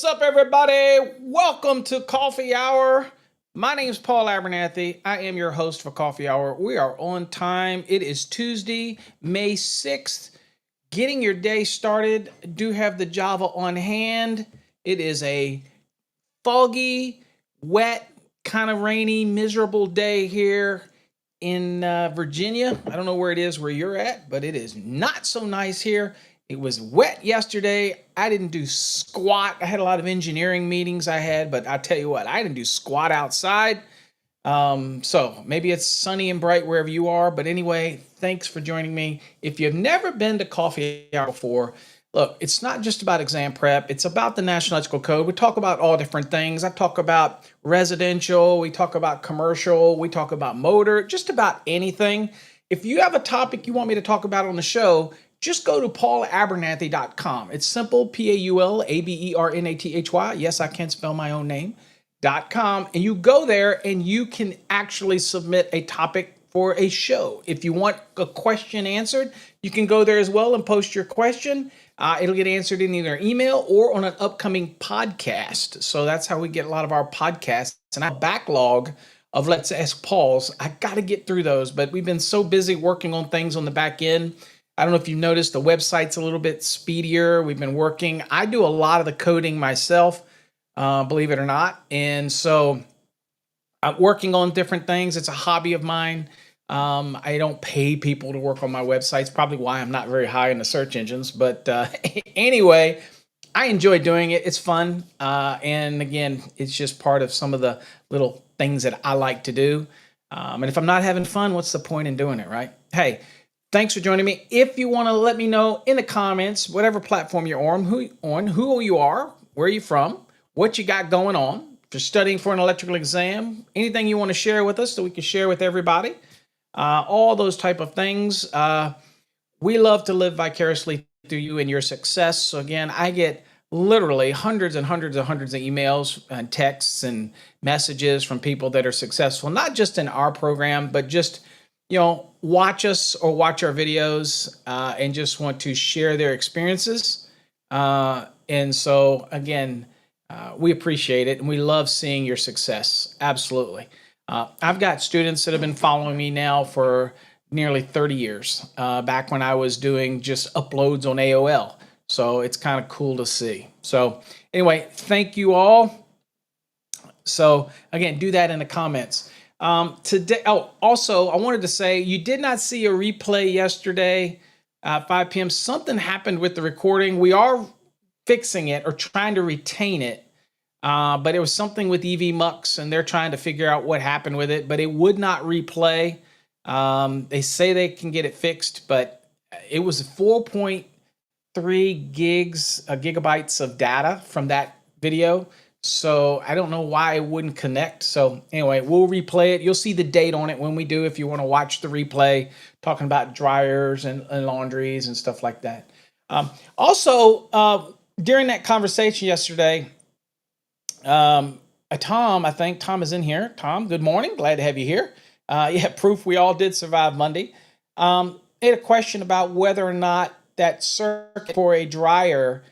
up, everybody? Welcome to Coffee Hour. My name is Paul Abernathy. I am your host for Coffee Hour. We are on time. It is Tuesday, May 6th. Getting your day started. Do have the Java on hand. It is a foggy, wet, kind of rainy, miserable day here in Virginia. I don't know where it is where you're at, but it is not so nice here. It was wet yesterday. I didn't do squat. I had a lot of engineering meetings but I tell you what, I didn't do squat outside. So maybe it's sunny and bright wherever you are. But anyway, thanks for joining me. If you've never been to Coffee Hour before, look, it's not just about exam prep. It's about the National Electrical Code. We talk about all different things. I talk about residential. We talk about commercial. We talk about motor, just about anything. If you have a topic you want me to talk about on the show, just go to paulabernathy.com. It's simple, Paulabernathy. Yes, I can spell my own name. .com, and you go there and you can actually submit a topic for a show. If you want a question answered, you can go there as well and post your question. It'll get answered in either email or on an upcoming podcast. So that's how we get a lot of our podcasts. And I have a backlog of Let's Ask Pauls. I got to get through those, but we've been so busy working on things on the back end. I don't know if you've noticed, the website's a little bit speedier. We've been working. I do a lot of the coding myself, believe it or not. And so I'm working on different things. It's a hobby of mine. I don't pay people to work on my website. It's probably why I'm not very high in the search engines. But anyway, I enjoy doing it. It's fun. And again, it's just part of some of the little things that I like to do. And if I'm not having fun, what's the point in doing it, right? Hey, thanks for joining me. If you want to let me know in the comments, whatever platform you're on, who you are, where you're from, what you got going on, if you're studying for an electrical exam, anything you want to share with us that we can share with everybody, all those type of things. We love to live vicariously through you and your success. So again, I get literally hundreds and hundreds and hundreds of emails and texts and messages from people that are successful, not just in our program, but just watch us or watch our videos and just want to share their experiences. And so, again, we appreciate it and we love seeing your success. Absolutely. I've got students that have been following me now for nearly 30 years, back when I was doing just uploads on AOL. So it's kind of cool to see. So anyway, thank you all. So again, do that in the comments. Today, also, I wanted to say, you did not see a replay yesterday at 5 p.m. Something happened with the recording. We are fixing it or trying to retain it, but it was something with EV Mux, and they're trying to figure out what happened with it, but it would not replay. They say they can get it fixed, but it was 4.3 gigabytes of data from that video. So I don't know why it wouldn't connect. So anyway, we'll replay it. You'll see the date on it when we do, if you want to watch the replay, talking about dryers and laundries and stuff like that. Also, during that conversation yesterday, Tom, I think Tom is in here. Tom, good morning. Glad to have you here. Yeah, proof we all did survive Monday. Had a question about whether or not that circuit for a dryer,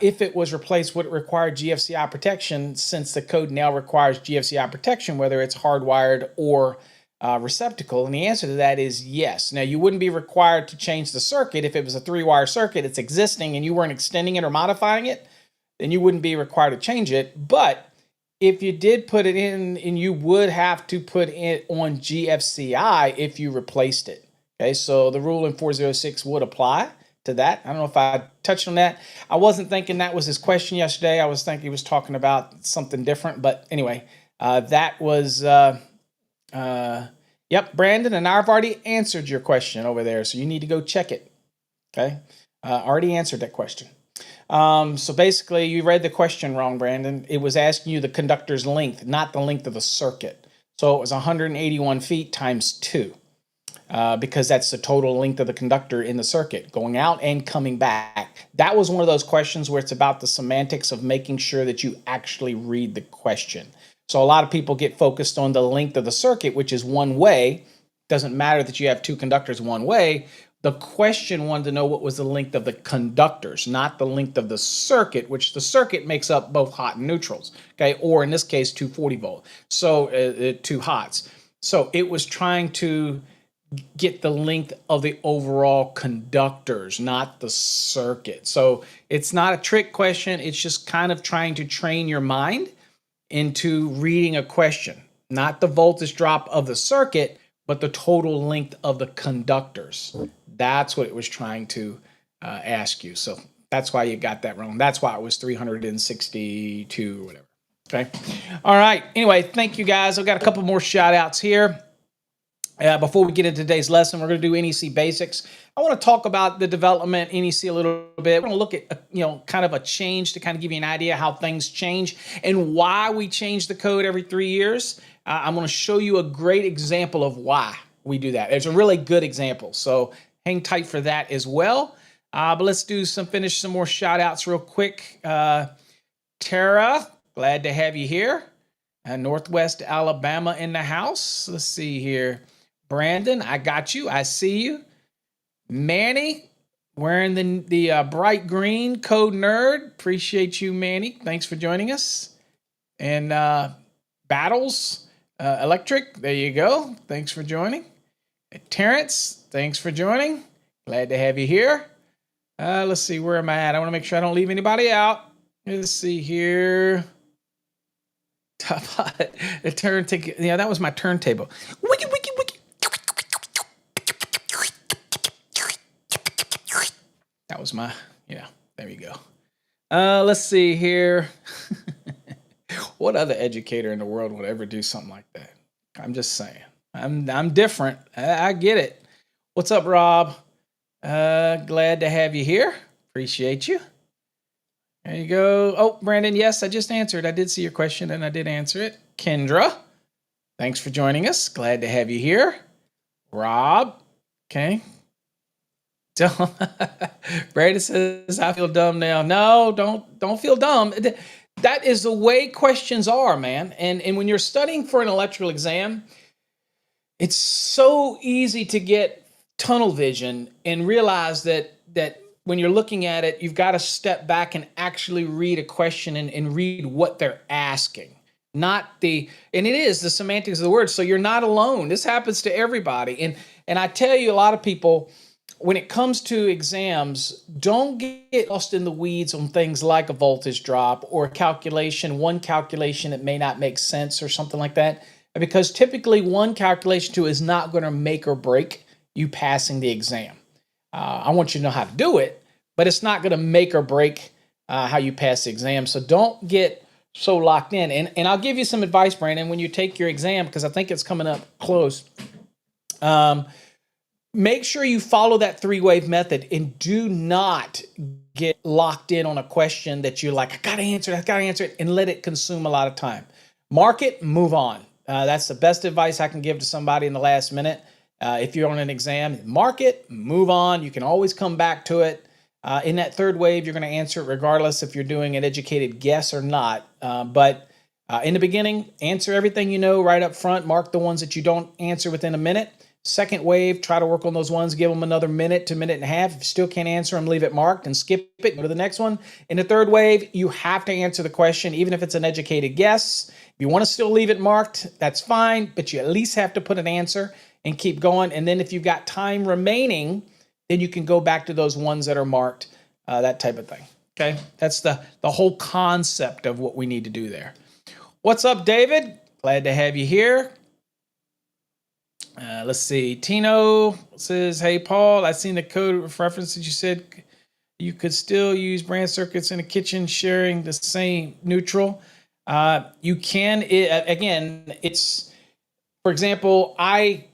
if it was replaced, would it require GFCI protection, since the code now requires GFCI protection, whether it's hardwired or receptacle? And the answer to that is yes. Now, you wouldn't be required to change the circuit. If it was a 3-wire circuit, it's existing, and you weren't extending it or modifying it, then you wouldn't be required to change it. But if you did put it in, and you would have to put it on GFCI if you replaced it. Okay, so the rule in 406 would apply to that. I don't know if I touched on that. I wasn't thinking that was his question yesterday. I was thinking he was talking about something different. But anyway, that was, yep, Brandon, and I've already answered your question over there. So you need to go check it. Okay, already answered that question. So basically, you read the question wrong, Brandon. It was asking you the conductor's length, not the length of the circuit. So it was 181 feet times 2. Because that's the total length of the conductor in the circuit, going out and coming back. That was one of those questions where it's about the semantics of making sure that you actually read the question. So a lot of people get focused on the length of the circuit, which is one way. Doesn't matter that you have 2 conductors one way, The question wanted to know what was the length of the conductors, not the length of the circuit, which the circuit makes up both hot and neutrals, okay? Or in this case, 240 volt, so 2 hots. So it was trying to get the length of the overall conductors, not the circuit. So it's not a trick question. It's just kind of trying to train your mind into reading a question, not the voltage drop of the circuit, but the total length of the conductors. That's what it was trying to ask you. So that's why you got that wrong. That's why it was 362 or whatever. Okay. All right. Anyway, thank you guys. I've got a couple more shout outs here. Before we get into today's lesson, we're going to do NEC Basics. I want to talk about the development NEC a little bit. We're going to look at, kind of a change to kind of give you an idea how things change and why we change the code every 3 years. I'm going to show you a great example of why we do that. It's a really good example. So hang tight for that as well. But let's finish some more shout outs real quick. Tara, glad to have you here. Northwest Alabama in the house. Let's see here. Brandon, I got you. I see you. Manny, wearing the bright green code nerd. Appreciate you, Manny. Thanks for joining us. And Battles Electric, there you go. Thanks for joining. Terrence, thanks for joining. Glad to have you here. Let's see, where am I at? I want to make sure I don't leave anybody out. Let's see here. The turntable. Yeah, that was my turntable. Wiki, wiki, wiki. That was my, there you go. Let's see here. What other educator in the world would ever do something like that? I'm just saying. I'm different. I get it. What's up, Rob? Glad to have you here. Appreciate you. There you go. Oh, Brandon, yes, I just answered. I did see your question, and I did answer it. Kendra, thanks for joining us. Glad to have you here. Rob, okay. Brandon says, I feel dumb now. No, don't feel dumb. That is the way questions are, man. And when you're studying for an electrical exam, it's so easy to get tunnel vision and realize that when you're looking at it, you've got to step back and actually read a question and read what they're asking. And it is the semantics of the word. So you're not alone. This happens to everybody. And I tell you, a lot of people, when it comes to exams, don't get lost in the weeds on things like a voltage drop or one calculation that may not make sense or something like that. Because typically one calculation too is not going to make or break you passing the exam. I want you to know how to do it, but it's not going to make or break how you pass the exam. So don't get so locked in. And I'll give you some advice, Brandon, when you take your exam, because I think it's coming up close. Make sure you follow that 3-wave method and do not get locked in on a question that you're like, I got to answer it, and let it consume a lot of time. Mark it, move on. That's the best advice I can give to somebody in the last minute. If you're on an exam, mark it, move on. You can always come back to it. In that 3rd wave, you're going to answer it regardless if you're doing an educated guess or not. But in the beginning, answer everything you know right up front. Mark the ones that you don't answer within a minute. 2nd wave, try to work on those ones. Give them another minute to minute and a half. If you still can't answer them, leave it marked and skip it. Go to the next one. In the 3rd wave, you have to answer the question, even if it's an educated guess. If you want to still leave it marked, that's fine, but you at least have to put an answer and keep going. And then if you've got time remaining, then you can go back to those ones that are marked, that type of thing. Okay, that's the whole concept of what we need to do there. What's up, David? Glad to have you here. Let's see. Tino says, hey, Paul, I seen the code reference that you said you could still use branch circuits in the kitchen sharing the same neutral. You can, again, it's, for example, I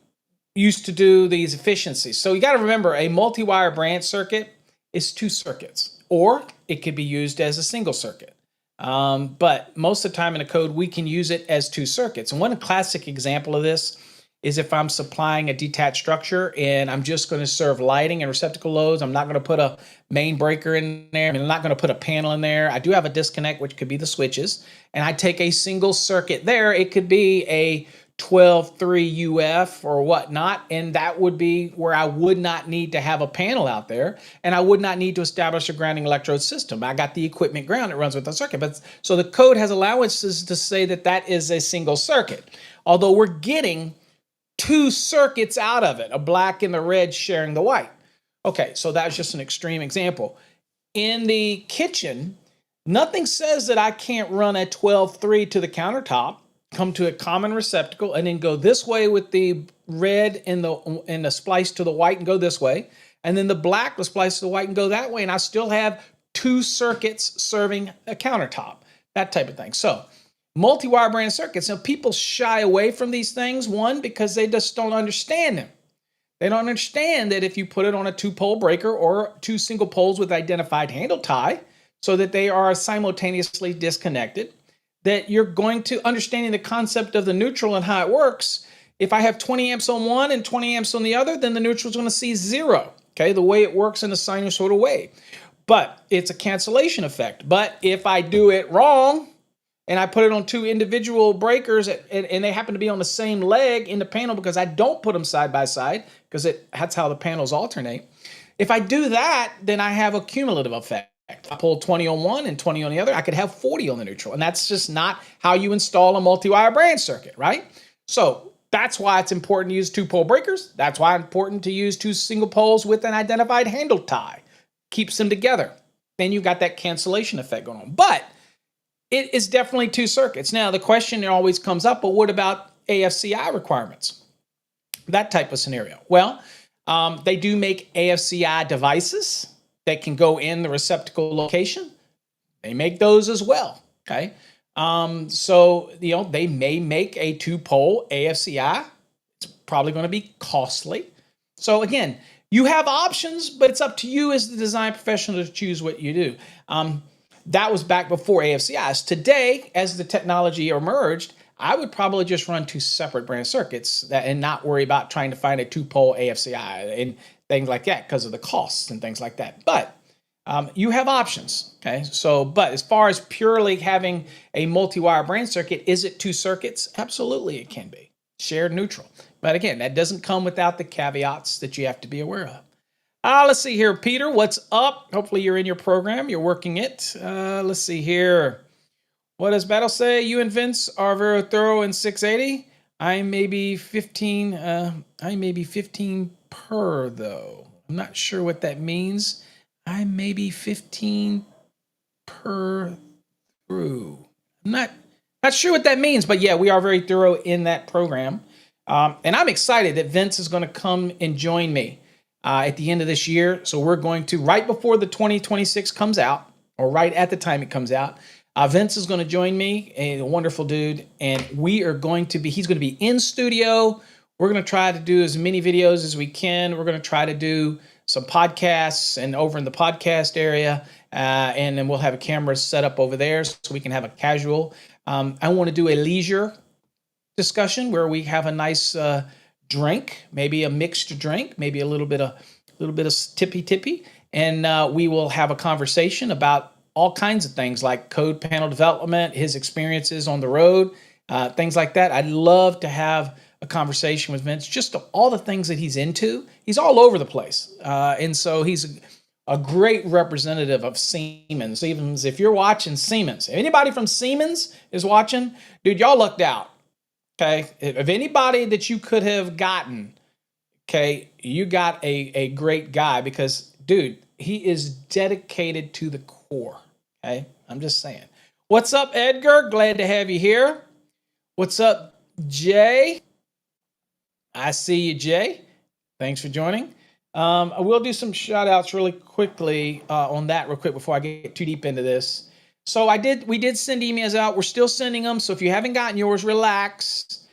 used to do these efficiencies. So you got to remember, a multi-wire branch circuit is 2 circuits, or it could be used as a single circuit. But most of the time in the code, we can use it as 2 circuits. And one classic example of this is if I'm supplying a detached structure and I'm just going to serve lighting and receptacle loads. I'm not going to put a main breaker in there. I'm not going to put a panel in there. I do have a disconnect, which could be the switches. And I take a single circuit there. It could be a 12.3 UF or whatnot, and that would be where I would not need to have a panel out there, and I would not need to establish a grounding electrode system. I got the equipment ground, it runs with the circuit. But so the code has allowances to say that that is a single circuit, although we're getting two circuits out of it, a black and the red sharing the white. Okay, so that's just an extreme example. In the kitchen, nothing says that I can't run a 12.3 to the countertop, come to a common receptacle, and then go this way with the red and the splice to the white and go this way. And then the black will splice to the white and go that way. And I still have two circuits serving a countertop, that type of thing. So multi-wire brand circuits. Now people shy away from these things, one, because they just don't understand them. They don't understand that if you put it on a 2-pole breaker or 2 single poles with identified handle tie so that they are simultaneously disconnected, that you're going to understanding the concept of the neutral and how it works. If I have 20 amps on one and 20 amps on the other, then the neutral is going to see 0, okay, the way it works in a sinusoidal way. But it's a cancellation effect. But if I do it wrong and I put it on 2 individual breakers and they happen to be on the same leg in the panel because I don't put them side by side because that's how the panels alternate. If I do that, then I have a cumulative effect. If I pull 20 on one and 20 on the other, I could have 40 on the neutral. And that's just not how you install a multi-wire branch circuit, right? So that's why it's important to use 2-pole breakers. That's why it's important to use 2 single poles with an identified handle tie. Keeps them together. Then you've got that cancellation effect going on. But it is definitely 2 circuits. Now, the question always comes up, but what about AFCI requirements? That type of scenario. Well, they do make AFCI devices that can go in the receptacle location. They make those as well, okay? So, they may make a 2-pole AFCI. It's probably going to be costly. So again, you have options, but it's up to you as the design professional to choose what you do. That was back before AFCIs. Today, as the technology emerged, I would probably just run 2 separate branch circuits and not worry about trying to find a 2-pole AFCI and things like that because of the costs and things like that. But you have options, okay? So, but as far as purely having a multi-wire branch circuit, is it 2 circuits? Absolutely, it can be. Shared neutral. But again, that doesn't come without the caveats that you have to be aware of. Let's see here, Peter, what's up? Hopefully you're in your program, you're working it. Let's see here. What does Battle say? You and Vince are very thorough in 680. I may be 15 per though. I'm not sure what that means. I may be 15 per through. I'm not sure what that means, but yeah, we are very thorough in that program. And I'm excited that Vince is going to come and join me at the end of this year. So we're going to, right before the 2026 comes out, or right at the time it comes out, Vince is going to join me, a wonderful dude, and he's going to be in studio. We're going to try to do as many videos as we can. We're going to try to do some podcasts and over in the podcast area, and then we'll have a camera set up over there so we can have a casual. I want to do a leisure discussion where we have a nice drink, maybe a mixed drink, maybe a little bit of tippy, and we will have a conversation about all kinds of things like code panel development, his experiences on the road, things like that. I'd love to have a conversation with Vince, just all the things that he's into. He's all over the place. And so he's a great representative of Siemens. Siemens, if you're watching Siemens, if anybody from Siemens is watching, dude, y'all lucked out. Okay. If anybody that you could have gotten, okay, you got a great guy because, dude, he is dedicated to the core. Okay. I'm just saying. What's up, Edgar? Glad to have you here. What's up, Jay? I see you, Jay. Thanks for joining. I will do some shout outs really quickly on that real quick before I get too deep into this. So we did send emails out. We're still sending them. So if you haven't gotten yours, relax.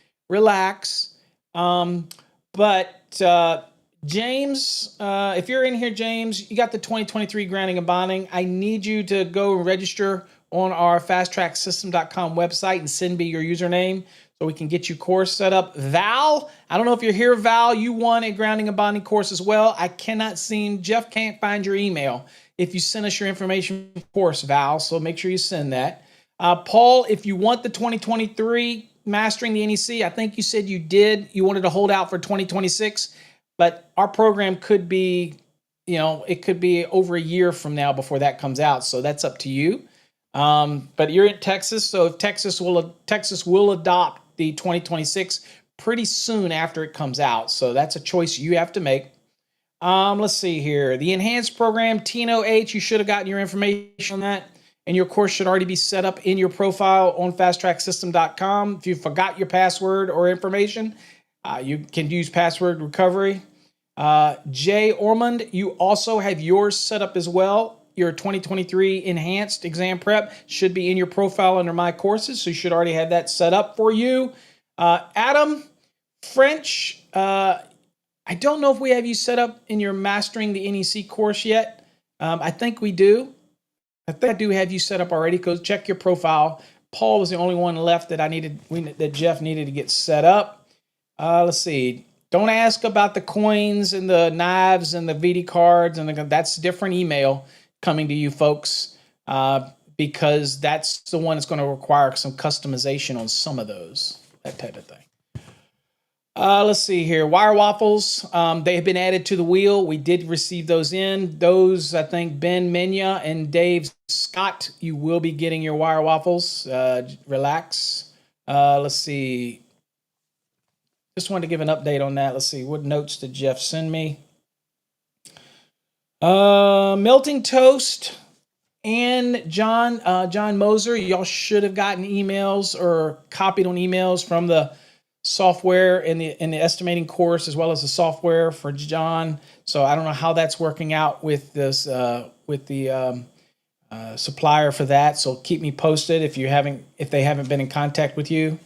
James, if you're in here, James, you got the 2023 grounding and bonding. I need you to go and register on our fasttracksystem.com website and send me your username so we can get you course set up. Val, I don't know if you're here, Val. You won a grounding and bonding course as well. I cannot see, Jeff can't find your email if you send us your information course, Val, so make sure you send that. Paul, if you want the 2023 mastering the NEC? I think you said you did. You wanted to hold out for 2026, but our program could be, it could be over a year from now before that comes out. So that's up to you. But you're in Texas, so if Texas will adopt the 2026 pretty soon after it comes out. So that's a choice you have to make. Let's see here. The enhanced program, TNOH, you should have gotten your information on that. And your course should already be set up in your profile on fasttracksystem.com. If you forgot your password or information, you can use password recovery. Jay Ormond, you also have yours set up as well. Your 2023 enhanced exam prep should be in your profile under my courses, so you should already have that set up for you. Adam French, I don't know if we have you set up in your Mastering the NEC course yet. I think we do. I think I do have you set up already. Go check your profile. Paul was the only one left that that Jeff needed to get set up. Let's see. Don't ask about the coins and the knives and the VD cards, and that's a different email coming to you folks, because that's the one that's going to require some customization on some of those, that type of thing. Let's see here. Wire waffles, they have been added to the wheel. We did receive those in. Those, I think, Ben Menya and Dave Scott, you will be getting your wire waffles. Relax. Let's see. Just wanted to give an update on that. Let's see. What notes did Jeff send me? Melting Toast and John Moser, y'all should have gotten emails or copied on emails from the software in the estimating course, as well as the software for John. So I don't know how that's working out with this with the supplier for that. So keep me posted if they haven't been in contact with you.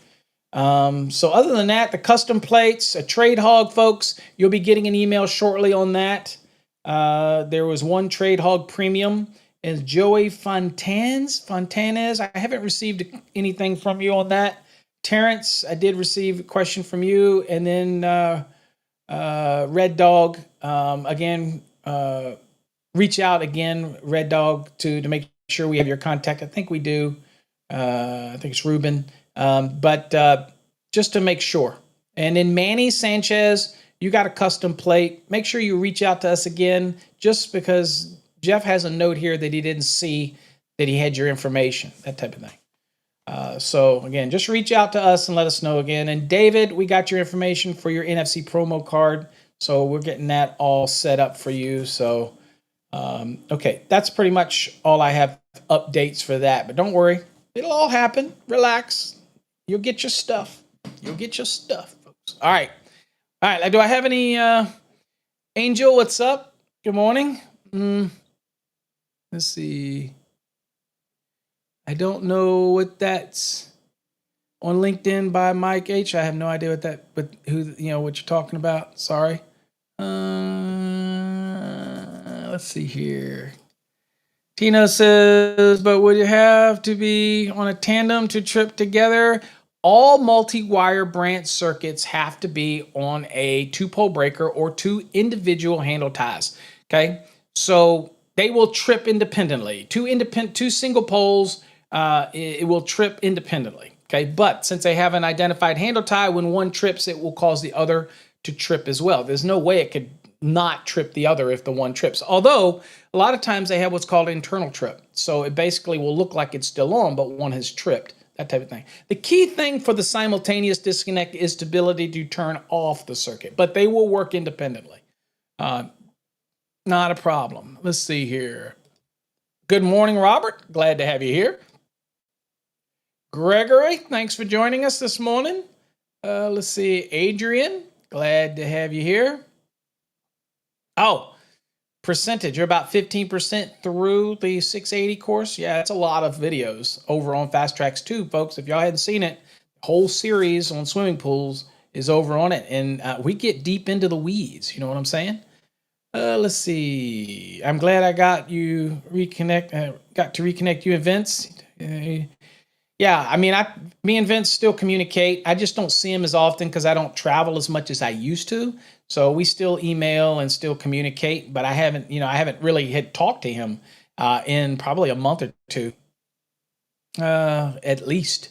So other than that, the custom plates, a trade hog, folks, you'll be getting an email shortly on that. There was one trade hog premium, and Joey Fontanes. I haven't received anything from you on that. Terrence, I did receive a question from you, and then Red Dog. Again, reach out again, Red Dog, to make sure we have your contact. I think we do. I think it's Ruben, but just to make sure. And then Manny Sanchez, you got a custom plate. Make sure you reach out to us again, just because Jeff has a note here that he didn't see that he had your information, that type of thing. So again, just reach out to us and let us know again. And David, we got your information for your NFC promo card. So we're getting that all set up for you. So, okay, that's pretty much all I have updates for that. But don't worry, it'll all happen. Relax. You'll get your stuff. Folks. All right. Do I have any, Angel, what's up? Good morning. Let's see. I don't know what that's on LinkedIn by Mike H. I have no idea what what you're talking about. Sorry. Let's see here. Tina says, but would you have to be on a tandem to trip together? All multi-wire branch circuits have to be on a 2-pole breaker or 2 individual handle ties. Okay. So they will trip independently. 2 single poles, it will trip independently. Okay, but since they have an identified handle tie, when one trips, it will cause the other to trip as well. There's no way it could not trip the other if the one trips. Although a lot of times they have what's called internal trip. So it basically will look like it's still on, but one has tripped, that type of thing. The key thing for the simultaneous disconnect is the ability to turn off the circuit, but they will work independently. Not a problem. Let's see here. Good morning, Robert. Glad to have you here. Gregory, thanks for joining us this morning. Let's see. Adrian, glad to have you here. Oh, percentage. You're about 15% through the 680 course. Yeah, that's a lot of videos over on Fast Tracks 2, folks. If y'all hadn't seen it, the whole series on swimming pools is over on it. And we get deep into the weeds. You know what I'm saying? Let's see. I'm glad I got to reconnect you and Vince. Yeah, I mean, me and Vince still communicate. I just don't see him as often because I don't travel as much as I used to. So we still email and still communicate, but I haven't really had talked to him in probably a month or two, at least.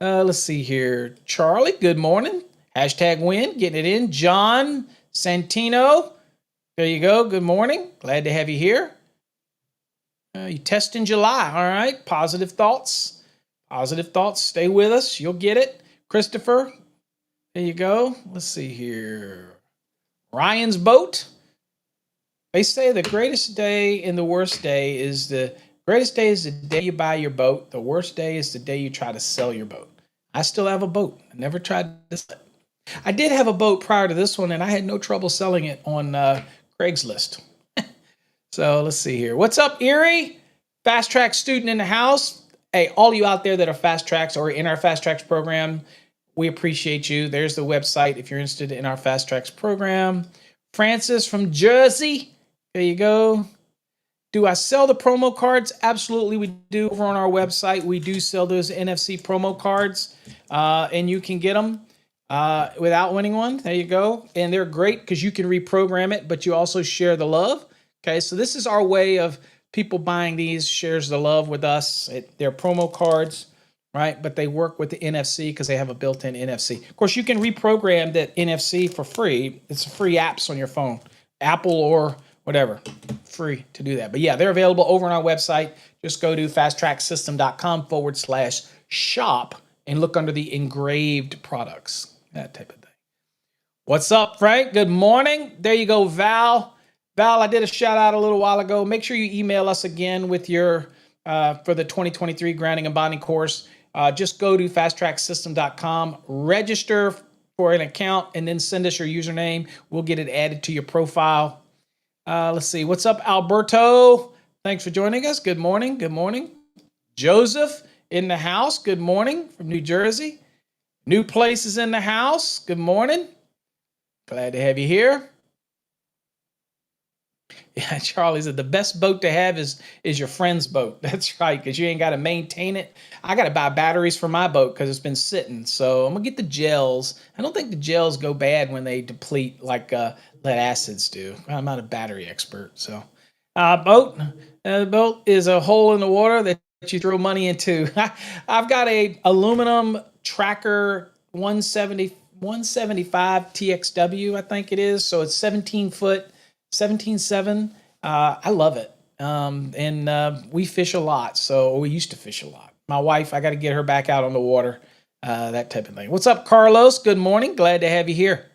Let's see here. Charlie, good morning. Hashtag win, getting it in. John Santino, there you go. Good morning. Glad to have you here. You test in July. All right. Positive thoughts. Positive thoughts. Stay with us. You'll get it. Christopher, there you go. Let's see here. Ryan's boat. They say the greatest day and the worst day is the greatest day is the day you buy your boat. The worst day is the day you try to sell your boat. I still have a boat. I never tried to sell it. I did have a boat prior to this one, and I had no trouble selling it on Craigslist. So let's see here. What's up, Erie? Fast Track student in the house. Hey, all you out there that are Fast Tracks or in our Fast Tracks program, we appreciate you. There's the website if you're interested in our Fast Tracks program. Francis from Jersey. There you go. Do I sell the promo cards? Absolutely, we do. Over on our website, we do sell those NFC promo cards, and you can get them without winning one. There you go. And they're great because you can reprogram it, but you also share the love. Okay, so this is our way of people buying these, shares the love with us. They're promo cards, right? But they work with the NFC because they have a built-in NFC. Of course, you can reprogram that NFC for free. It's free apps on your phone, Apple or whatever, free to do that. But yeah, they're available over on our website. Just go to fasttracksystem.com/shop and look under the engraved products, that type of thing. What's up, Frank? Good morning. There you go, Val. Val, I did a shout out a little while ago. Make sure you email us again with your, for the 2023 grounding and bonding course. Just go to fasttracksystem.com, register for an account, and then send us your username. We'll get it added to your profile. Let's see. What's up, Alberto? Thanks for joining us. Good morning. Good morning. Joseph in the house. Good morning from New Jersey. New Places in the house. Good morning. Glad to have you here. Yeah, Charlie said the best boat to have is your friend's boat. That's right, because you ain't got to maintain it. I got to buy batteries for my boat because it's been sitting. So I'm going to get the gels. I don't think the gels go bad when they deplete like lead acids do. I'm not a battery expert. So boat is a hole in the water that you throw money into. I've got a aluminum tracker 175 TXW, I think it is. So it's 17 foot. 17.7. I love it. And we fish a lot. So we used to fish a lot. My wife, I got to get her back out on the water, that type of thing. What's up, Carlos? Good morning. Glad to have you here.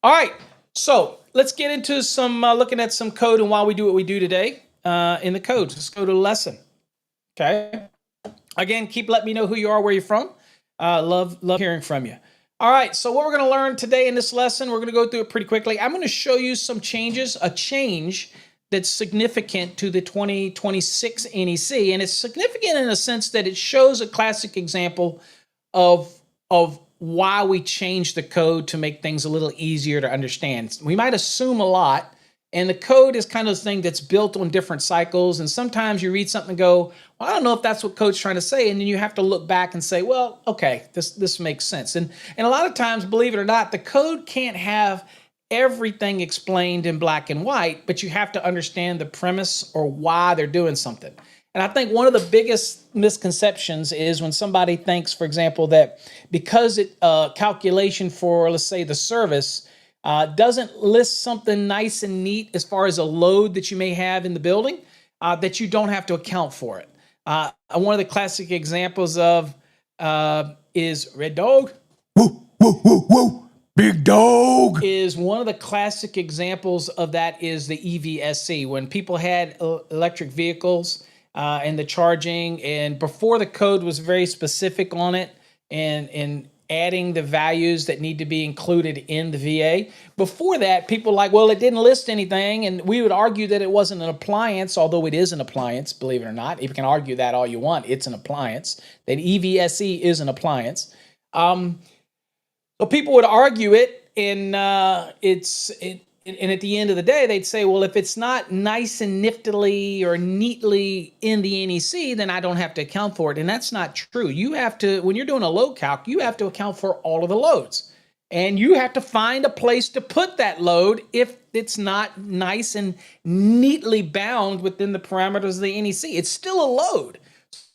All right. So let's get into some looking at some code and why we do what we do today in the codes. Let's go to the lesson. Okay. Again, keep letting me know who you are, where you're from. Love hearing from you. All right, so what we're going to learn today in this lesson, we're going to go through it pretty quickly. I'm going to show you some changes, a change that's significant to the 2026 NEC, and it's significant in a sense that it shows a classic example of why we changed the code to make things a little easier to understand. We might assume a lot, and the code is kind of the thing that's built on different cycles, and sometimes you read something and go, well, I don't know if that's what code's trying to say, and then you have to look back and say, well, okay, this makes sense. And a lot of times, believe it or not, the code can't have everything explained in black and white, but you have to understand the premise or why they're doing something. And I think one of the biggest misconceptions is when somebody thinks, for example, that because it calculation for, let's say, the service doesn't list something nice and neat as far as a load that you may have in the building, that you don't have to account for it. One of the classic examples of is Red Dog. Woo, woo, woo, woo. Big dog. Is one of the classic examples of that is the EVSC. When people had electric vehicles and the charging, and before the code was very specific on it and adding the values that need to be included in the VA. Before that, people like, well, it didn't list anything, and we would argue that it wasn't an appliance, although it is an appliance, believe it or not. If you can argue that all you want, it's an appliance. That EVSE is an appliance. So people would argue it, and and at the end of the day, they'd say, well, if it's not nice and niftily or neatly in the NEC, then I don't have to account for it. And that's not true. You have to, when you're doing a load calc, you have to account for all of the loads. And you have to find a place to put that load if it's not nice and neatly bound within the parameters of the NEC. It's still a load.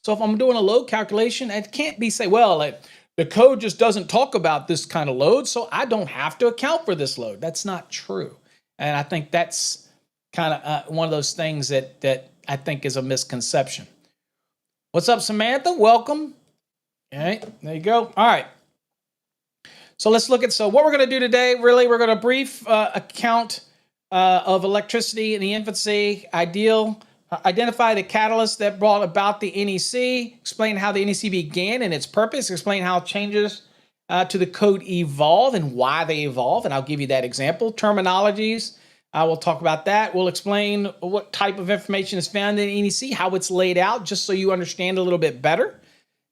So if I'm doing a load calculation, it can't be say, well, the code just doesn't talk about this kind of load, so I don't have to account for this load. That's not true. And I think that's kind of one of those things that I think is a misconception. What's up, Samantha? Welcome. All right, there you go. All right. So let's look at, so what we're going to do today, really, we're going to brief account of electricity in the infancy, identify the catalyst that brought about the NEC, explain how the NEC began and its purpose, explain how changes to the code evolve and why they evolve, and I'll give you that example. Terminologies, we'll talk about that. We'll explain what type of information is found in the NEC, how it's laid out, just so you understand a little bit better.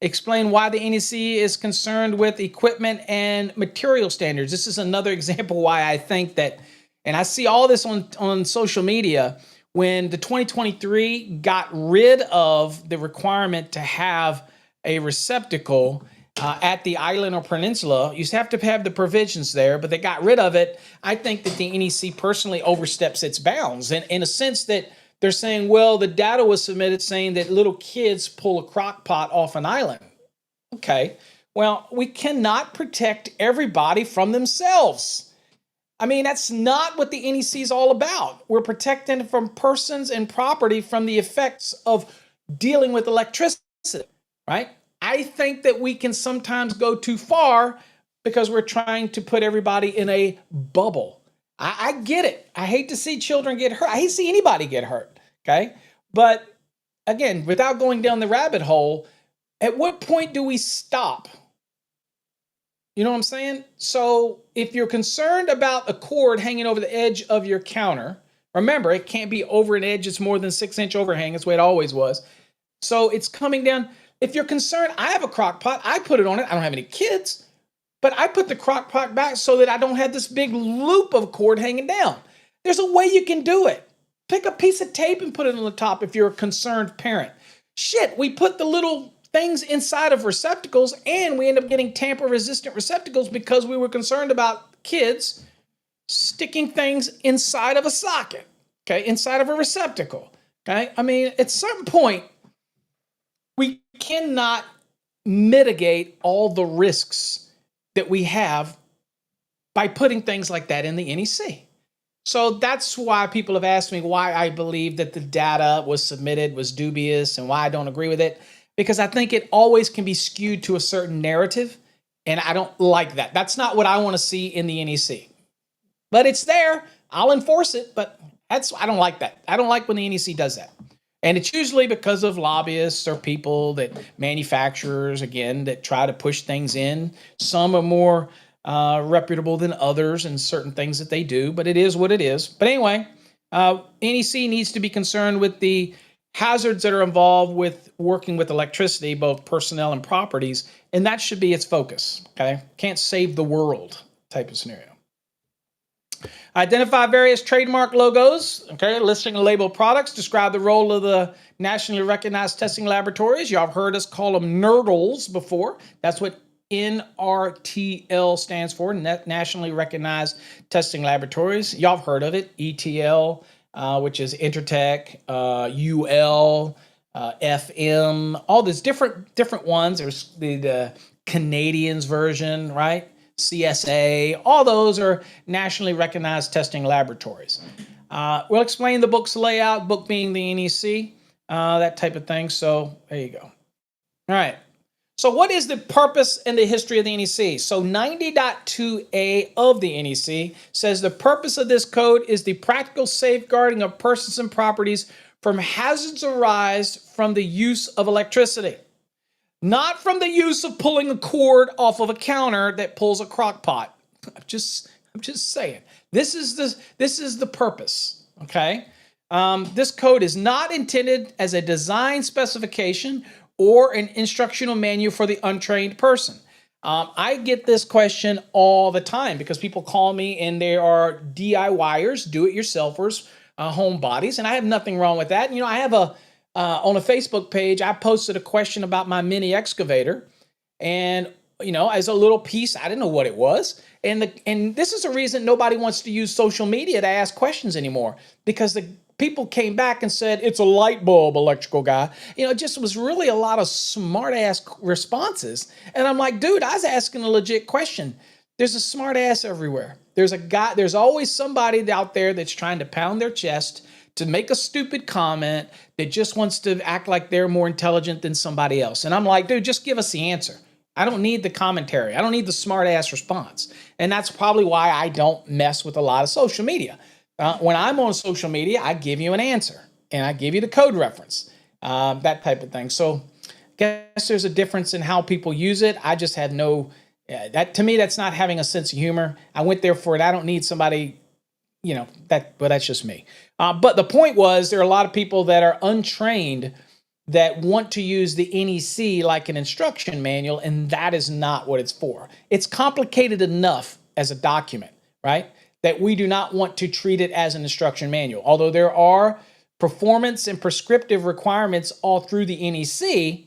Explain why the NEC is concerned with equipment and material standards. This is another example why I think that, and I see all this on social media, when the 2023 got rid of the requirement to have a receptacle at the island or peninsula. You have to have the provisions there, but they got rid of it. I think that the NEC personally oversteps its bounds, and in a sense that they're saying, well, the data was submitted saying that little kids pull a crock pot off an island. Okay, well, we cannot protect everybody from themselves. I mean, that's not what the NEC is all about. We're protecting from persons and property from the effects of dealing with electricity, right? I think that we can sometimes go too far because we're trying to put everybody in a bubble. I get it. I hate to see children get hurt. I hate to see anybody get hurt, okay? But again, without going down the rabbit hole, at what point do we stop? You know what I'm saying? So if you're concerned about a cord hanging over the edge of your counter, remember, it can't be over an edge. It's more than 6-inch overhang. That's the way it always was. So it's coming down. If you're concerned, I have a crock pot. I put it on it. I don't have any kids. But I put the crock pot back so that I don't have this big loop of cord hanging down. There's a way you can do it. Pick a piece of tape and put it on the top if you're a concerned parent. Shit, we put the little things inside of receptacles and we end up getting tamper-resistant receptacles because we were concerned about kids sticking things inside of a socket, okay, inside of a receptacle, okay? I mean, at some point, we cannot mitigate all the risks that we have by putting things like that in the NEC. So that's why people have asked me why I believe that the data was submitted was dubious and why I don't agree with it, because I think it always can be skewed to a certain narrative, and I don't like that. That's not what I want to see in the NEC. But it's there. I'll enforce it, but I don't like that. I don't like when the NEC does that. And it's usually because of lobbyists or people that manufacturers, again, that try to push things in. Some are more reputable than others in certain things that they do, but it is what it is. But anyway, NEC needs to be concerned with the hazards that are involved with working with electricity, both personnel and properties, and that should be its focus, okay? Can't save the world type of scenario. Identify various trademark logos, okay, listing and label products, describe the role of the nationally recognized testing laboratories. Y'all have heard us call them NERDLs before. That's what NRTL stands for, Nationally Recognized Testing Laboratories. Y'all have heard of it, ETL, which is Intertech, UL, FM, all these different ones. There's the Canadians version, right? CSA, all those are nationally recognized testing laboratories. We'll explain the book's layout, book being the NEC, that type of thing. So there you go. All right. So what is the purpose and the history of the NEC? So 90.2a of the NEC says the purpose of this code is the practical safeguarding of persons and properties from hazards arising from the use of electricity. Not from the use of pulling a cord off of a counter that pulls a crock pot. I'm just saying. This is the purpose, okay? This code is not intended as a design specification or an instructional manual for the untrained person. I get this question all the time because people call me and they are DIYers, do-it-yourselfers, homebodies, and I have nothing wrong with that. You know, I have on a Facebook page, I posted a question about my mini excavator, and you know, as a little piece, I didn't know what it was, and this is a reason nobody wants to use social media to ask questions anymore, because people came back and said, it's a light bulb, electrical guy. It just was really a lot of smart ass responses. And I'm like, dude, I was asking a legit question. There's a smart ass everywhere. There's always somebody out there that's trying to pound their chest to make a stupid comment that just wants to act like they're more intelligent than somebody else. And I'm like, dude, just give us the answer. I don't need the commentary. I don't need the smart ass response. And that's probably why I don't mess with a lot of social media. When I'm on social media, I give you an answer and I give you the code reference, that type of thing. So I guess there's a difference in how people use it. I just had that to me, that's not having a sense of humor. I went there for it. I don't need somebody, but that's just me. But the point was, there are a lot of people that are untrained that want to use the NEC like an instruction manual, and that is not what it's for. It's complicated enough as a document, right, that we do not want to treat it as an instruction manual. Although there are performance and prescriptive requirements all through the NEC,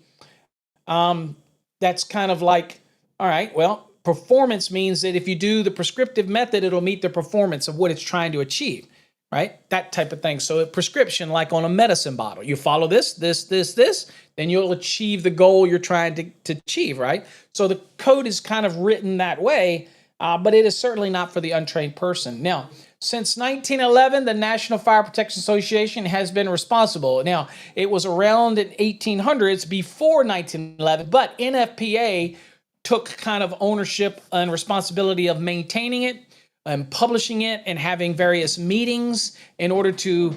that's kind of like, all right, well, performance means that if you do the prescriptive method, it'll meet the performance of what it's trying to achieve, right? That type of thing. So a prescription, like on a medicine bottle, you follow this, then you'll achieve the goal you're trying to achieve, right? So the code is kind of written that way, but it is certainly not for the untrained person. Now, since 1911, the National Fire Protection Association has been responsible. Now, it was around in 1800s before 1911, but NFPA took kind of ownership and responsibility of maintaining it and publishing it and having various meetings in order to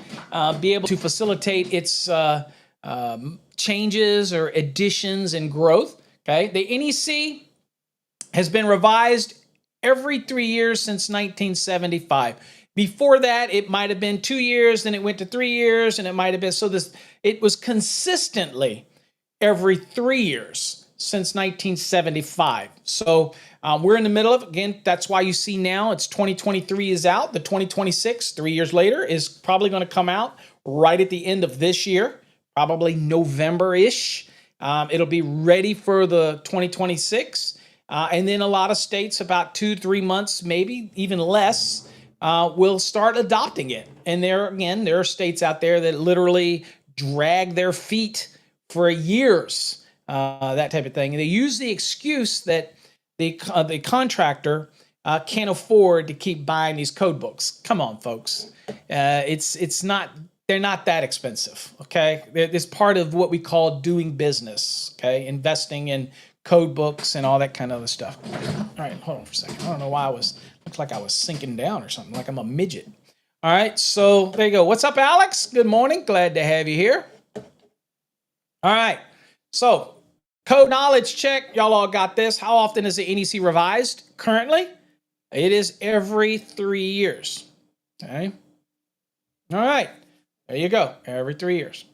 be able to facilitate its changes or additions and growth. Okay, the NEC has been revised every 3 years since 1975. Before that, it might have been 2 years, then it went to 3 years, and it might have been it was consistently every 3 years since 1975. So we're in the middle of, again, that's why you see now it's 2023 is out. The 2026, 3 years later, is probably going to come out right at the end of this year, probably November-ish. It'll be ready for the 2026. And then a lot of states, about 2-3 months, maybe even less, will start adopting it. And there are states out there that literally drag their feet for years, that type of thing. And they use the excuse that the contractor can't afford to keep buying these code books. Come on, folks. It's not. They're not that expensive. Okay, it's part of what we call doing business. Okay, investing in code books and all that kind of other stuff. All right, hold on for a second. I don't know why looks like I was sinking down or something, like I'm a midget. All right, so there you go. What's up, Alex? Good morning. Glad to have you here. All right, so code knowledge check. Y'all all got this. How often is the NEC revised currently? It is every 3 years. Okay. All right, there you go. Every 3 years.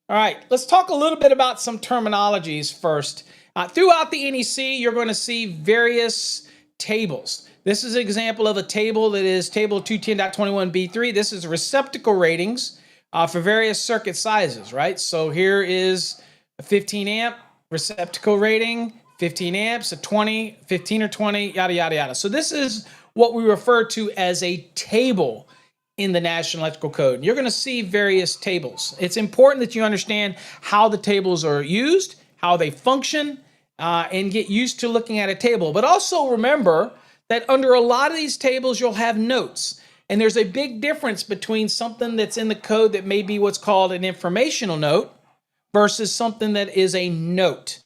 All right, let's talk a little bit about some terminologies first. Throughout the NEC, you're going to see various tables. This is an example of a table that is table 210.21b3. This is receptacle ratings for various circuit sizes, right? So here is a 15 amp receptacle rating, 15 amps, a 20, 15 or 20, yada, yada, yada. So this is what we refer to as a table in the National Electrical Code. You're going to see various tables. It's important that you understand how the tables are used, how they function, and get used to looking at a table. But also remember that under a lot of these tables, you'll have notes. And there's a big difference between something that's in the code that may be what's called an informational note versus something that is a note.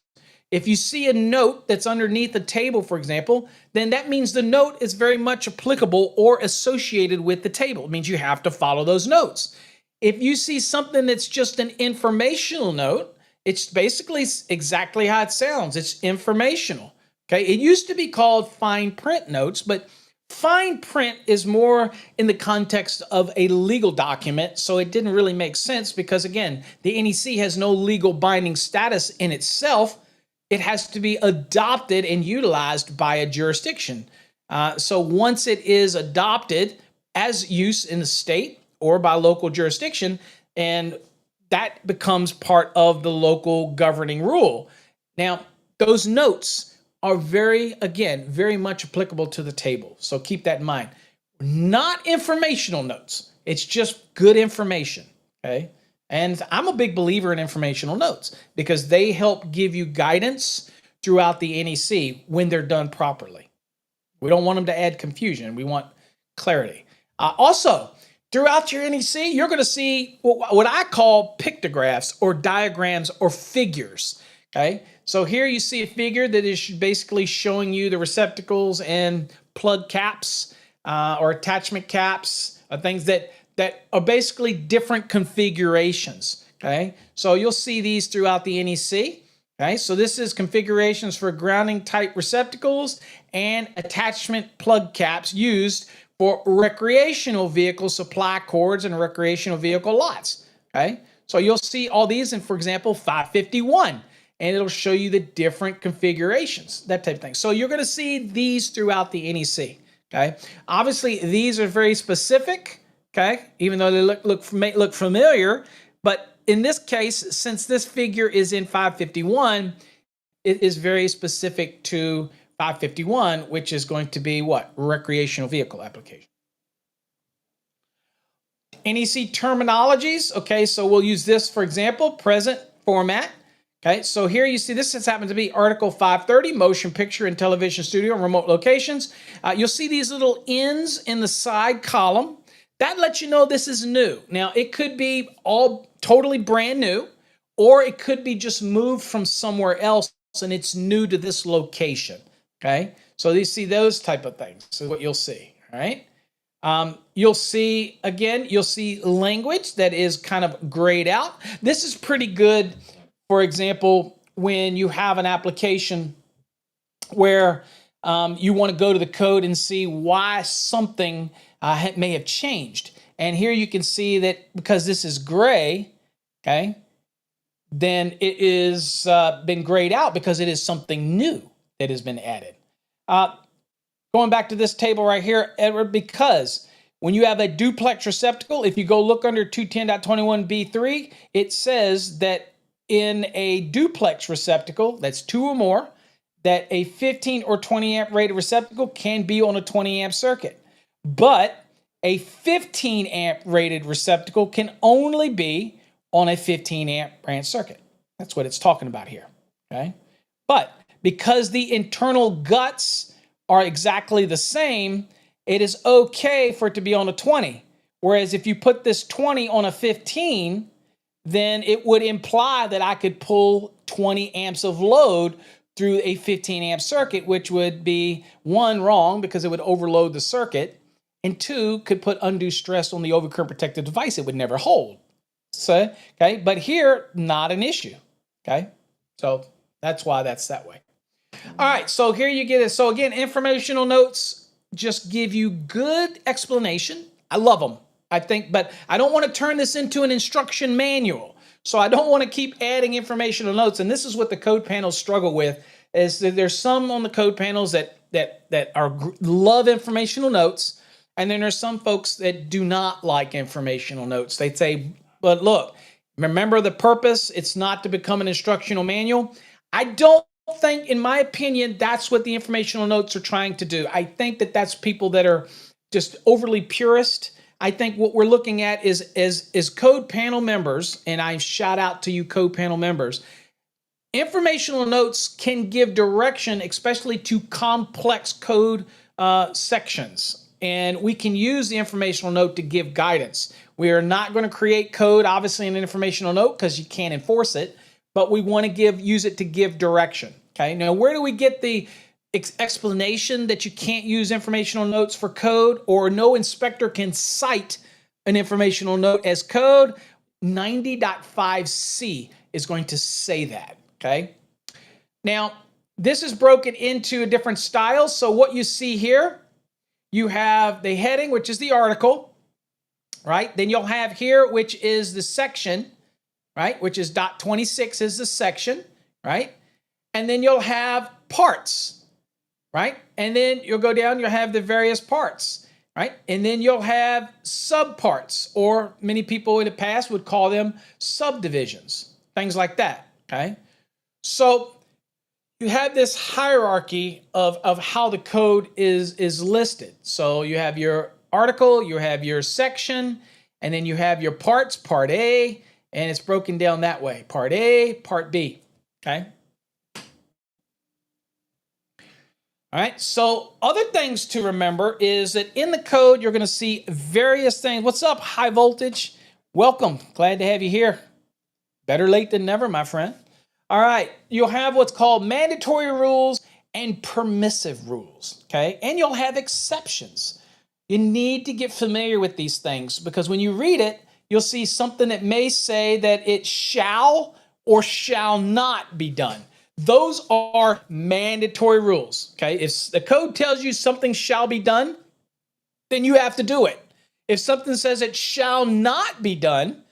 If you see a note that's underneath a table, for example, then that means the note is very much applicable or associated with the table. It means you have to follow those notes. If you see something that's just an informational note, it's basically exactly how it sounds. It's informational. Okay, it used to be called fine print notes, but fine print is more in the context of a legal document, so it didn't really make sense because, again, the NEC has no legal binding status in itself. It has to be adopted and utilized by a jurisdiction. So once it is adopted as use in the state or by local jurisdiction, and that becomes part of the local governing rule. Now, those notes are very much applicable to the table. So keep that in mind. Not informational notes. It's just good information, okay? And I'm a big believer in informational notes because they help give you guidance throughout the NEC when they're done properly. We don't want them to add confusion. We want clarity. Also, throughout your NEC, you're going to see what I call pictographs or diagrams or figures. Okay, so here you see a figure that is basically showing you the receptacles and plug caps or attachment caps, things that are basically different configurations. Okay, so you'll see these throughout the NEC. Okay, so this is configurations for grounding type receptacles and attachment plug caps used for recreational vehicle supply cords and recreational vehicle lots. Okay, so you'll see all these in, for example, 551, and it'll show you the different configurations, that type of thing. So you're going to see these throughout the NEC. Okay, obviously these are very specific. Okay, even though they may look familiar, but in this case, since this figure is in 551, it is very specific to 551, which is going to be what? Recreational vehicle application. NEC terminologies. Okay, so we'll use this, for example, present format. Okay, so here you see this has happened to be Article 530, motion picture and television studio and remote locations. You'll see these little N's in the side column. That lets you know this is new. Now, it could be all totally brand new, or it could be just moved from somewhere else and it's new to this location. Okay, so you see those type of things. So what you'll see, all right? You'll see, again, you'll see language that is kind of grayed out. This is pretty good, for example, when you have an application where you want to go to the code and see why something may have changed. And here you can see that because this is gray, okay, then it is been grayed out because it is something new that has been added. Going back to this table right here, Edward, because when you have a duplex receptacle, if you go look under 210.21b3, it says that in a duplex receptacle, that's two or more, that a 15 or 20 amp rated receptacle can be on a 20 amp circuit. But a 15 amp rated receptacle can only be on a 15 amp branch circuit. That's what it's talking about here, okay? But because the internal guts are exactly the same, it is okay for it to be on a 20. Whereas if you put this 20 on a 15, then it would imply that I could pull 20 amps of load through a 15 amp circuit, which would be, one, wrong because it would overload the circuit, and two, could put undue stress on the overcurrent protected device. It would never hold. So, okay, but here, not an issue. Okay, so that's why that's that way. All right, so here you get it. So again, informational notes just give you good explanation. I love them, I think, but I don't want to turn this into an instruction manual. So I don't want to keep adding informational notes. And this is what the code panels struggle with, is that there's some on the code panels that love informational notes. And then there's some folks that do not like informational notes. They'd say, but look, remember the purpose. It's not to become an instructional manual. I don't think, in my opinion, that's what the informational notes are trying to do. I think that that's people that are just overly purist. I think what we're looking at is code panel members, and I shout out to you code panel members. Informational notes can give direction, especially to complex code sections. And we can use the informational note to give guidance. We are not going to create code, obviously, in an informational note because you can't enforce it, but we want to use it to give direction. Okay, now where do we get the explanation that you can't use informational notes for code, or no inspector can cite an informational note as code? 90.5C is going to say that, okay? Now, this is broken into different styles. So what you see here, you have the heading, which is the article, right? Then you'll have here, which is the section, right? Which is .26 is the section, right? And then you'll have parts, right? And then you'll go down, you'll have the various parts, right? And then you'll have subparts, or many people in the past would call them subdivisions, things like that, okay? So you have this hierarchy of how the code is listed. So you have your article, you have your section, And then you have your parts, part A, and it's broken down that way. Part A, part B, okay? All right, so other things to remember is that in the code, you're gonna see various things. What's up, high voltage? Welcome, glad to have you here. Better late than never, my friend. All right, you'll have what's called mandatory rules and permissive rules, okay? And you'll have exceptions. You need to get familiar with these things because when you read it, you'll see something that may say that it shall or shall not be done. Those are mandatory rules, okay? If the code tells you something shall be done, then you have to do it. If something says it shall not be done,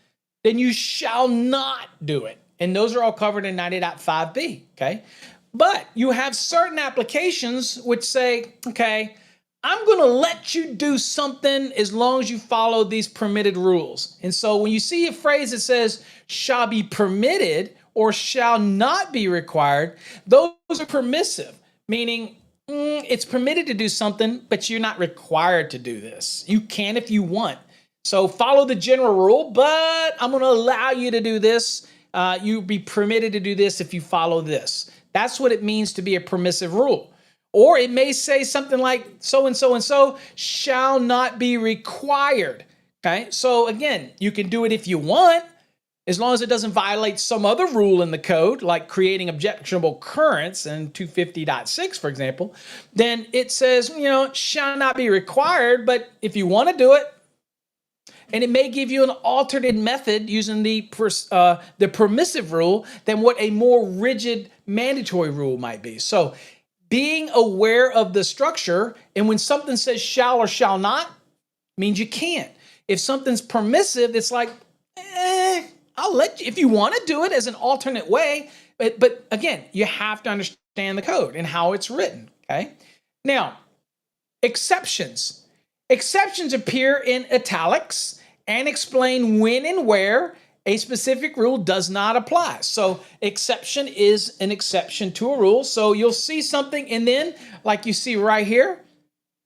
then you shall not do it. And those are all covered in 90.5b, okay? But you have certain applications which say, okay, I'm gonna let you do something as long as you follow these permitted rules. And so when you see a phrase that says shall be permitted or shall not be required, those are permissive, meaning it's permitted to do something, but you're not required to do this. You can if you want. So follow the general rule, but I'm gonna allow you to do this. You'll be permitted to do this if you follow this. That's what it means to be a permissive rule. Or it may say something like so and so and so shall not be required. Okay, so again, you can do it if you want, as long as it doesn't violate some other rule in the code, like creating objectionable currents in 250.6, for example, then it says, shall not be required, but if you want to do it, and it may give you an alternate method using the permissive rule than what a more rigid mandatory rule might be. So being aware of the structure, and when something says shall or shall not, means you can't. If something's permissive, it's like, I'll let you, if you want to do it as an alternate way, but again, you have to understand the code and how it's written, okay? Now, exceptions. Exceptions appear in italics and explain when and where a specific rule does not apply. So exception is an exception to a rule. So you'll see something, and then like you see right here,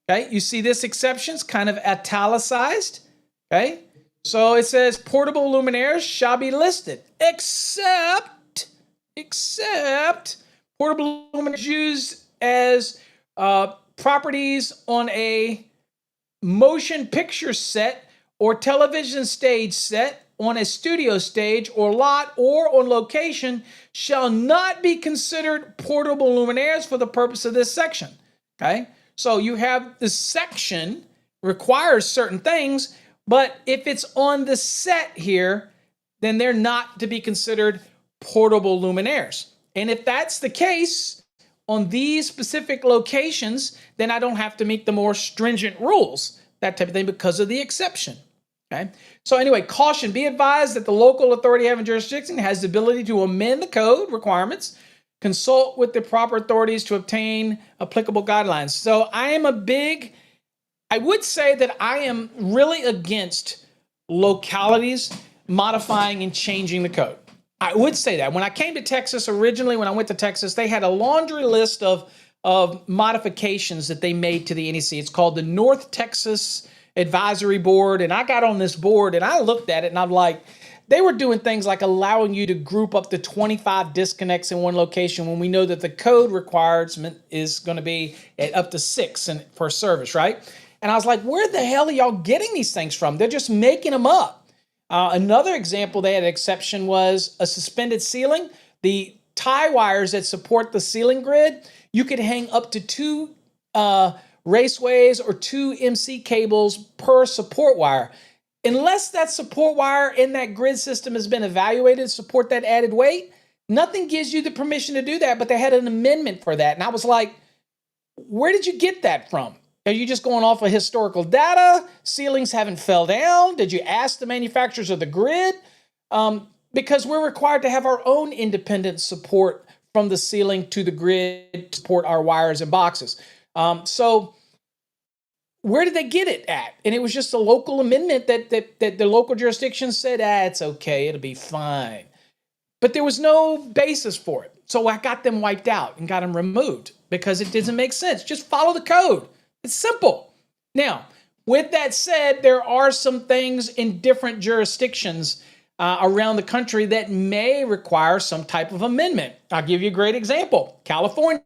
okay, you see this exception's kind of italicized, okay? So it says portable luminaires shall be listed, except portable luminaires used as properties on a motion picture set or television stage set, on a studio stage or lot or on location shall not be considered portable luminaires for the purpose of this section, okay? So you have the section requires certain things, but if it's on the set here, then they're not to be considered portable luminaires. And if that's the case on these specific locations, then I don't have to meet the more stringent rules, that type of thing, because of the exception. Okay. So anyway, caution, be advised that the local authority having jurisdiction has the ability to amend the code requirements, consult with the proper authorities to obtain applicable guidelines. So I would say that I am really against localities modifying and changing the code. I would say that. When I came to Texas originally, when I went to Texas, they had a laundry list of modifications that they made to the NEC. It's called the North Texas Advisory Board, and I got on this board and I looked at it and I'm like, they were doing things like allowing you to group up to 25 disconnects in one location when we know that the code requirement is going to be at up to 6 per service, right? And I was like, where the hell are y'all getting these things from? They're just making them up. Another example they had an exception was a suspended ceiling. The tie wires that support the ceiling grid, you could hang up to 2 raceways or 2 MC cables per support wire. Unless that support wire in that grid system has been evaluated to support that added weight, nothing gives you the permission to do that, but they had an amendment for that. And I was like, where did you get that from? Are you just going off of historical data? Ceilings haven't fell down? Did you ask the manufacturers of the grid? Because we're required to have our own independent support from the ceiling to the grid to support our wires and boxes. So where did they get it at? And it was just a local amendment that the local jurisdiction said, it's okay, it'll be fine. But there was no basis for it. So I got them wiped out and got them removed because it doesn't make sense. Just follow the code. It's simple. Now, With that said, there are some things in different jurisdictions around the country that may require some type of amendment. I'll give you a great example. California.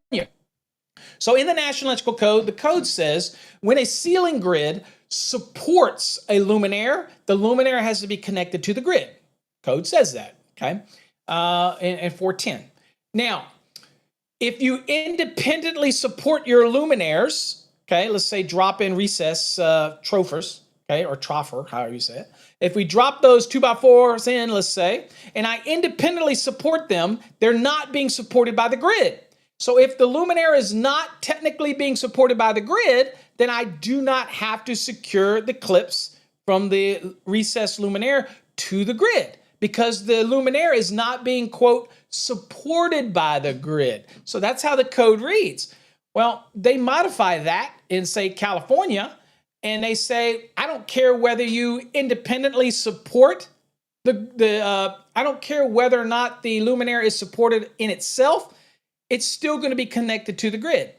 So in the National Electrical Code, the code says when a ceiling grid supports a luminaire, the luminaire has to be connected to the grid. Code says that, okay, in 410. Now, if you independently support your luminaires, okay, let's say drop-in recess trophers, okay, or troffer, however you say it. If we drop those 2x4s in, let's say, and I independently support them, they're not being supported by the grid. So if the luminaire is not technically being supported by the grid, then I do not have to secure the clips from the recessed luminaire to the grid because the luminaire is not being, quote, supported by the grid. So that's how the code reads. Well, they modify that in, say, California, and they say, I don't care whether you independently support I don't care whether or not the luminaire is supported in itself, it's still going to be connected to the grid.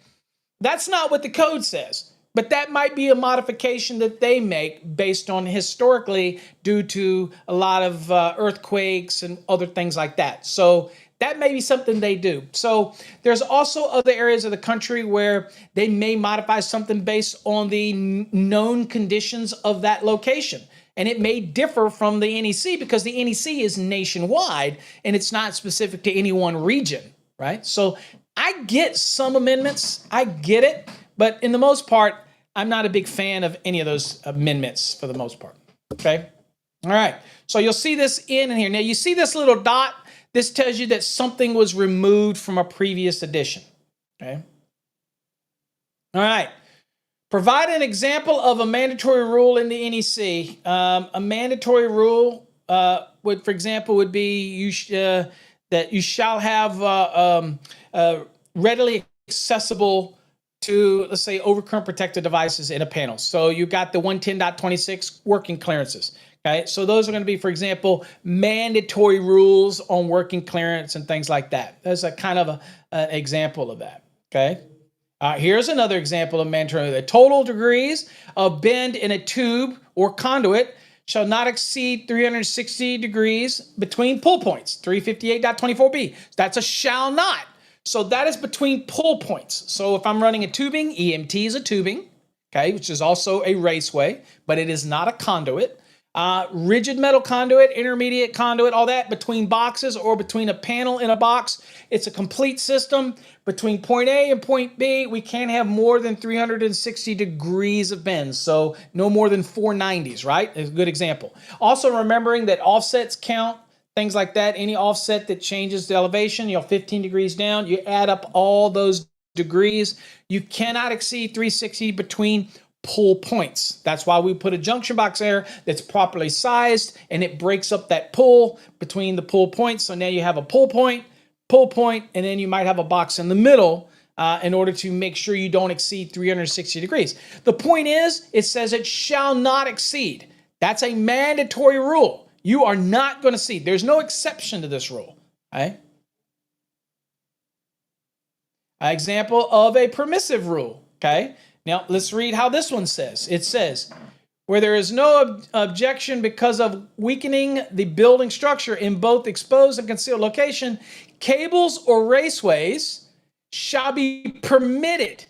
That's not what the code says, but that might be a modification that they make based on historically due to a lot of earthquakes and other things like that. So that may be something they do. So there's also other areas of the country where they may modify something based on the known conditions of that location. And it may differ from the NEC because the NEC is nationwide and it's not specific to any one region, right? So I get some amendments, I get it, but in the most part, I'm not a big fan of any of those amendments for the most part, okay? All right, so you'll see this in here. Now you see this little dot, this tells you that something was removed from a previous edition, okay? All right, provide an example of a mandatory rule in the NEC. A mandatory rule would, for example, would be that you shall have readily accessible to, let's say, overcurrent protected devices in a panel. So you got the 110.26 working clearances. Okay, so those are going to be, for example, mandatory rules on working clearance and things like that. That's a kind of an example of that. Okay, here's another example of mandatory. The total degrees of bend in a tube or conduit shall not exceed 360 degrees between pull points, 358.24b. That's a shall not. So that is between pull points. So if I'm running a tubing, EMT is a tubing, okay, which is also a raceway, but it is not a conduit. Rigid metal conduit, intermediate conduit, all that between boxes or between a panel in a box. It's a complete system. Between point A and point B, we can't have more than 360 degrees of bend. So no more than 490s, right? Is a good example. Also remembering that offsets count, things like that. Any offset that changes the elevation, 15 degrees down, you add up all those degrees. You cannot exceed 360 between pull points. That's why we put a junction box there that's properly sized and it breaks up that pull between the pull points. So now you have a pull point, and then you might have a box in the middle in order to make sure you don't exceed 360 degrees. The point is, it says it shall not exceed. That's a mandatory rule. You are not going to see. There's no exception to this rule. Okay? An example of a permissive rule. Okay? Now, let's read how this one says. It says, where there is no objection because of weakening the building structure in both exposed and concealed location, cables or raceways shall be permitted.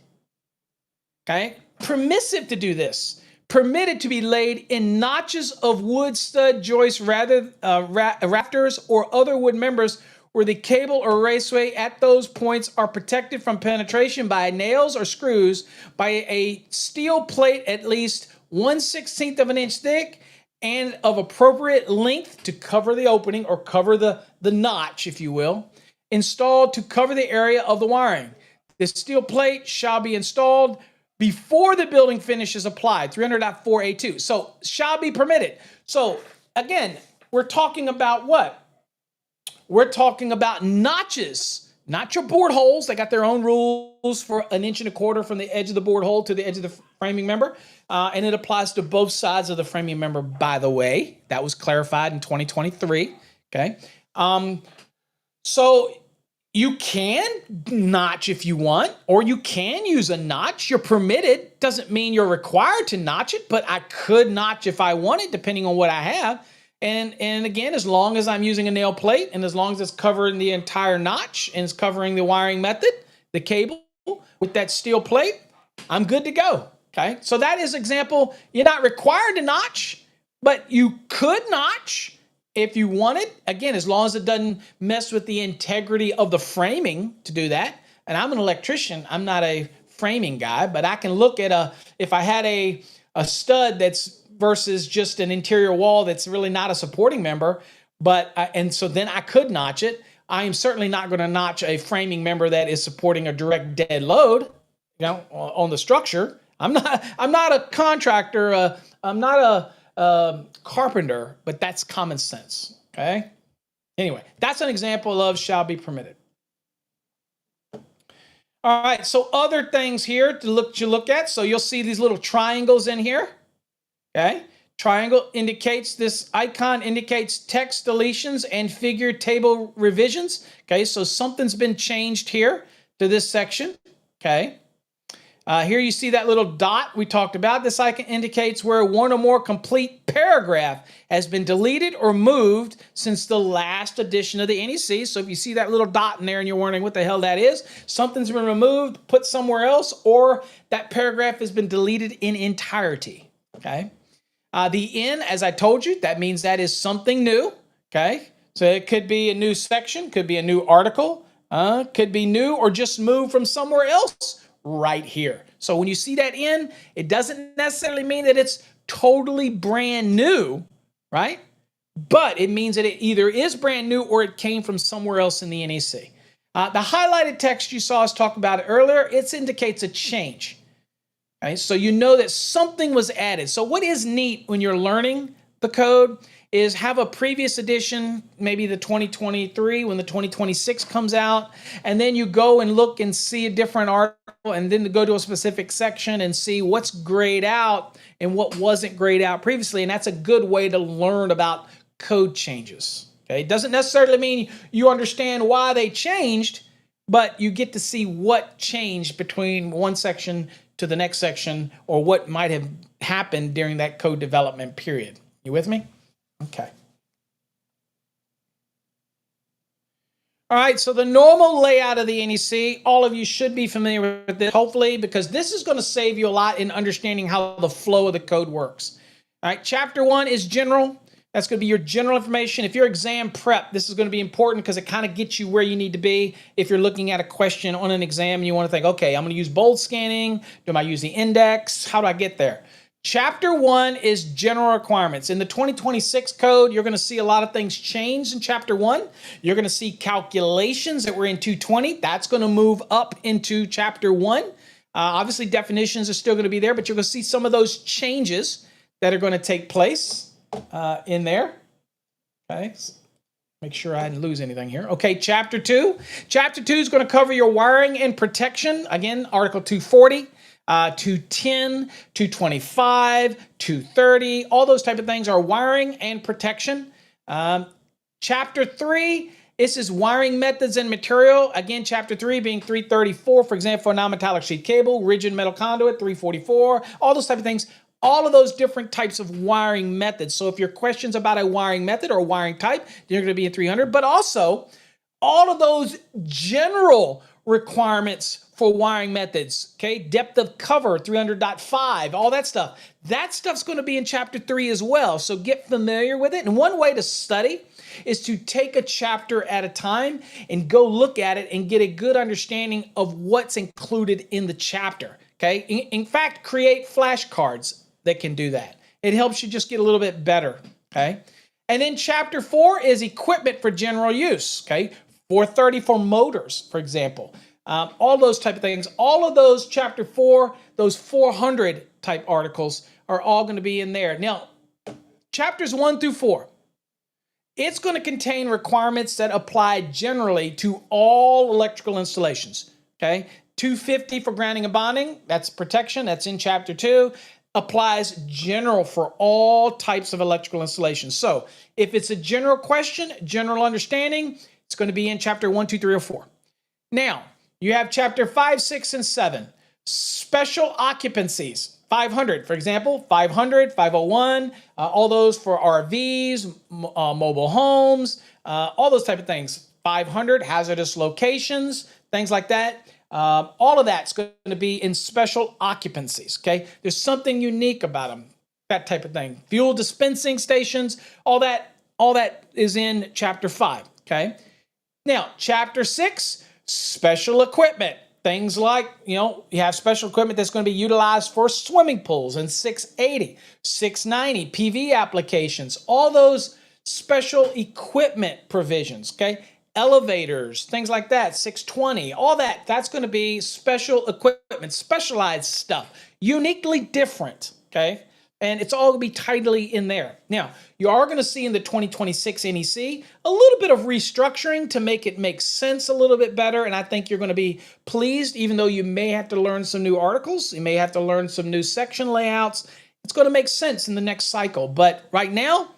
Okay? Permissive to do this. Permitted to be laid in notches of wood stud joists, rafters or other wood members where the cable or raceway at those points are protected from penetration by nails or screws by a steel plate at least 1/16 of an inch thick and of appropriate length to cover the opening or cover the notch, if you will, installed to cover the area of the wiring. The steel plate shall be installed before the building finish is applied, 300.4A2. So, shall be permitted. So, again, we're talking about what? We're talking about notches, not your board holes. They got their own rules for 1.25 inches from the edge of the board hole to the edge of the framing member. And it applies to both sides of the framing member, by the way. That was clarified in 2023. Okay. So You can notch if you want, or you can use a notch. You're permitted. Doesn't mean you're required to notch it, but I could notch if I wanted, depending on what I have. And again, as long as I'm using a nail plate and as long as it's covering the entire notch and it's covering the wiring method, the cable with that steel plate, I'm good to go. Okay, so that is example. You're not required to notch, but you could notch if you wanted. Again, as long as it doesn't mess with the integrity of the framing to do that. And I'm an electrician. I'm not a framing guy, but I can look at if I had a stud that's versus just an interior wall that's really not a supporting member, and so then I could notch it. I am certainly not going to notch a framing member that is supporting a direct dead load, on the structure. I'm not a contractor. I'm not a carpenter, but that's common sense. Okay. Anyway, that's an example of shall be permitted. All right. So other things here to look at. So you'll see these little triangles in here. Okay. Triangle indicates, this icon indicates text deletions and figure table revisions. Okay. So something's been changed here to this section. Okay. Here you see that little dot we talked about. This icon indicates where one or more complete paragraph has been deleted or moved since the last edition of the NEC. So if you see that little dot in there and you're wondering what the hell that is, something's been removed, put somewhere else, or that paragraph has been deleted in entirety. Okay. The N, as I told you, that means that is something new. Okay. So it could be a new section, could be a new article, could be new or just moved from somewhere else right here. So when you see that N, it doesn't necessarily mean that it's totally brand new, right? But it means that it either is brand new or it came from somewhere else in the NEC. The highlighted text you saw us talk about earlier, it indicates a change. Okay, so you know that something was added. So what is neat when you're learning the code is have a previous edition, maybe the 2023 when the 2026 comes out, and then you go and look and see a different article and then to go to a specific section and see what's grayed out and what wasn't grayed out previously. And that's a good way to learn about code changes. Okay, it doesn't necessarily mean you understand why they changed, but you get to see what changed between one section to the next section or what might have happened during that code development period. You with me? Okay. All right, so the normal layout of the NEC, all of you should be familiar with this, hopefully, because this is going to save you a lot in understanding how the flow of the code works. All right, chapter 1 is general. That's going to be your general information. If you're exam prep, this is going to be important because it kind of gets you where you need to be. If you're looking at a question on an exam and you want to think, okay, I'm going to use bold scanning. Do I use the index? How do I get there? Chapter 1 is general requirements. In the 2026 code, you're going to see a lot of things change in Chapter 1. You're going to see calculations that were in 220. That's going to move up into Chapter 1. Obviously, definitions are still going to be there, but you're going to see some of those changes that are going to take place in there. Okay, make sure I didn't lose anything here. Okay, Chapter 2. Chapter 2 is going to cover your wiring and protection. Again, Article 240. 210, 225, 230, all those type of things are wiring and protection. Chapter 3, this is wiring methods and material. Again, Chapter 3 being 334, for example, for a non-metallic sheet cable, rigid metal conduit, 344, all those type of things. All of those different types of wiring methods. So if your question's about a wiring method or a wiring type, you're going to be in 300. But also, all of those general requirements for wiring methods, okay? Depth of cover, 300.5, all that stuff. That stuff's going to be in Chapter 3 as well, so get familiar with it. And one way to study is to take a chapter at a time and go look at it and get a good understanding of what's included in the chapter, okay? In fact, create flashcards that can do that. It helps you just get a little bit better, okay? And then Chapter 4 is equipment for general use, okay? 430 for motors, for example. All those type of things. All of those Chapter 4, those 400 type articles are all going to be in there. Now, Chapters 1 through 4, it's going to contain requirements that apply generally to all electrical installations, okay? 250 for grounding and bonding, that's protection, that's in Chapter 2. Applies general for all types of electrical installations. So if it's a general question, general understanding, it's going to be in Chapter 1, 2, 3, or 4. Now, you have chapter 5, 6, and 7. Special occupancies. 500, for example, 500, 501, all those for RVs, mobile homes, all those type of things. 500, hazardous locations, things like that. All of that's going to be in special occupancies, okay? There's something unique about them, that type of thing. Fuel dispensing stations, all that is in chapter 5, okay? Now, chapter 6, special equipment. Things like, you have special equipment that's going to be utilized for swimming pools in 680, 690, PV applications, all those special equipment provisions, okay? Elevators, things like that, 620, all that's going to be special equipment, specialized stuff, uniquely different, okay? And it's all going to be tightly in there. Now, you are going to see in the 2026 NEC a little bit of restructuring to make it make sense a little bit better. And I think you're going to be pleased, even though you may have to learn some new articles. You may have to learn some new section layouts. It's going to make sense in the next cycle. But right now,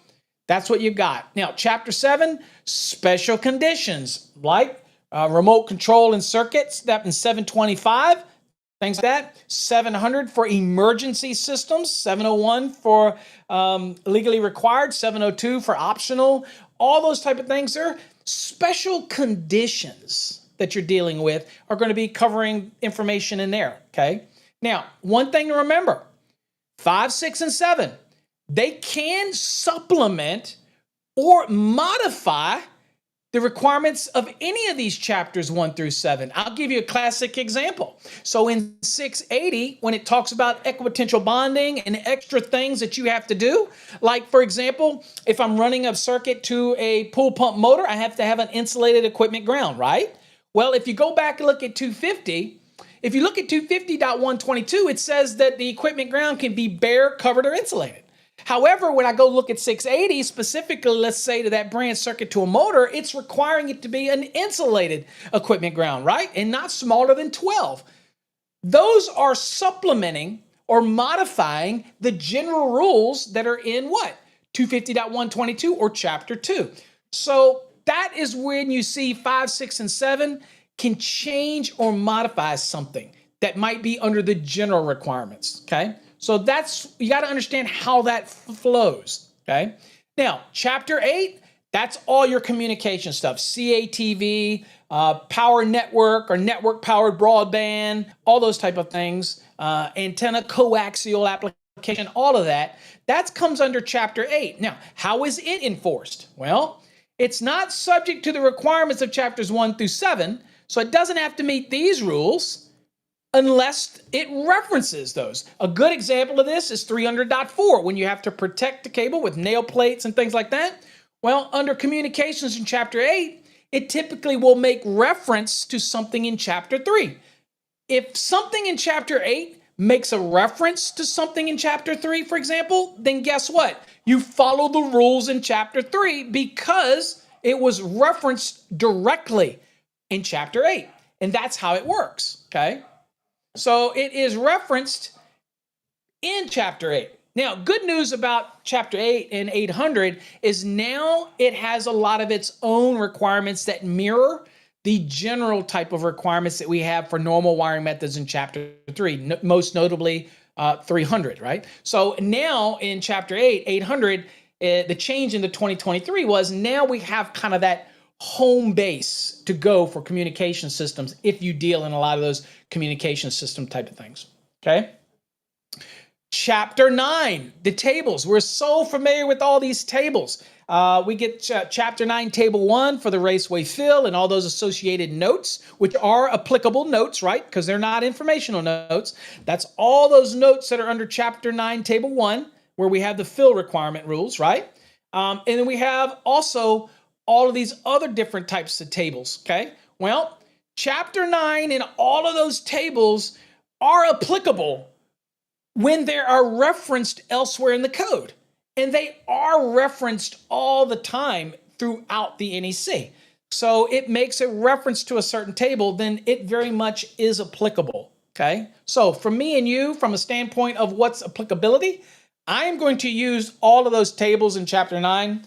that's what you got. Now, chapter 7, special conditions like remote control and circuits, that in 725. Things like that. 700 for emergency systems. 701 for legally required. 702 for optional. All those type of things. There are special conditions that you're dealing with are going to be covering information in there. Okay. Now, one thing to remember: 5, 6, and 7. They can supplement or modify the requirements of any of these chapters 1 through 7. I'll give you a classic example. So in 680, when it talks about equipotential bonding and extra things that you have to do, like for example, if I'm running a circuit to a pool pump motor, I have to have an insulated equipment ground, right? Well, if you go back and look at 250, if you look at 250.122, it says that the equipment ground can be bare, covered, or insulated. However, when I go look at 680, specifically, let's say to that branch circuit to a motor, it's requiring it to be an insulated equipment ground, right? And not smaller than 12. Those are supplementing or modifying the general rules that are in what? 250.122 or chapter 2. So that is when you see 5, 6, and 7 can change or modify something that might be under the general requirements, okay? So you got to understand how that flows, okay? Now, chapter 8, that's all your communication stuff. CATV, power network or network-powered broadband, all those type of things, antenna coaxial application, all of that. That comes under chapter 8. Now, how is it enforced? Well, it's not subject to the requirements of chapters 1 through 7, so it doesn't have to meet these rules unless it references those. A good example of this is 300.4, when you have to protect the cable with nail plates and things like that. Well, under communications in chapter 8, it typically will make reference to something in chapter 3. If something in chapter 8 makes a reference to something in chapter 3, for example, then guess what? You follow the rules in chapter 3 because it was referenced directly in chapter 8. And that's how it works, okay? So it is referenced in chapter 8. Now, good news about chapter 8 and 800 is now it has a lot of its own requirements that mirror the general type of requirements that we have for normal wiring methods in chapter 3, most notably 300, right? So now in chapter 8, 800, the change in the 2023 was now we have kind of that home base to go for communication systems if you deal in a lot of those communication system type of things, okay? Chapter 9, the tables. We're so familiar with all these tables. We get chapter 9, table 1 for the raceway fill and all those associated notes, which are applicable notes, right? Because they're not informational notes. That's all those notes that are under chapter 9, table 1, where we have the fill requirement rules, right? And then we have also all of these other different types of tables, okay? Well, chapter 9 and all of those tables are applicable when they are referenced elsewhere in the code. And they are referenced all the time throughout the NEC. So it makes a reference to a certain table, then it very much is applicable, okay? So for me and you, from a standpoint of what's applicability, I am going to use all of those tables in chapter 9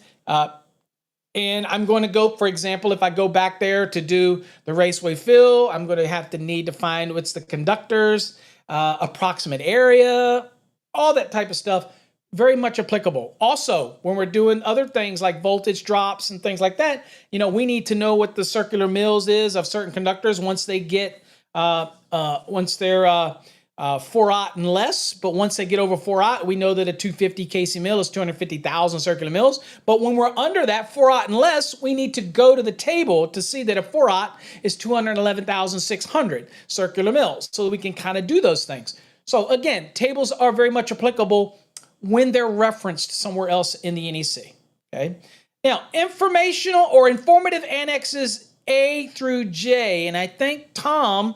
And I'm going to go, for example, if I go back there to do the raceway fill, I'm going to have to need to find what's the conductors, approximate area, all that type of stuff. Very much applicable. Also, when we're doing other things like voltage drops and things like that, we need to know what the circular mills is of certain conductors once they get, once they're 4-aught and less. But once they get over 4-aught, we know that a 250 kc mill is 250,000 circular mills. But when we're under that 4-aught and less, we need to go to the table to see that a 4-aught is 211,600 circular mills, so that we can kind of do those things. So again, tables are very much applicable when they're referenced somewhere else in the NEC. Okay. Now, informational or informative annexes A through J, and I think Tom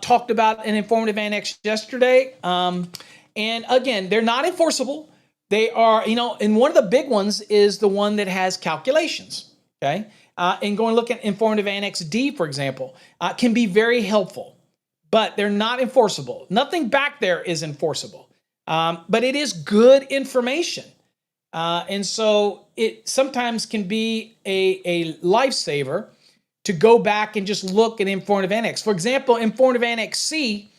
talked about an informative annex yesterday. And again, they're not enforceable. They are, and one of the big ones is the one that has calculations. Okay. And go and look at informative annex D, for example, can be very helpful, but they're not enforceable. Nothing back there is enforceable. But it is good information. And so it sometimes can be a lifesaver to go back and just look at informative annex. For example, informative annex C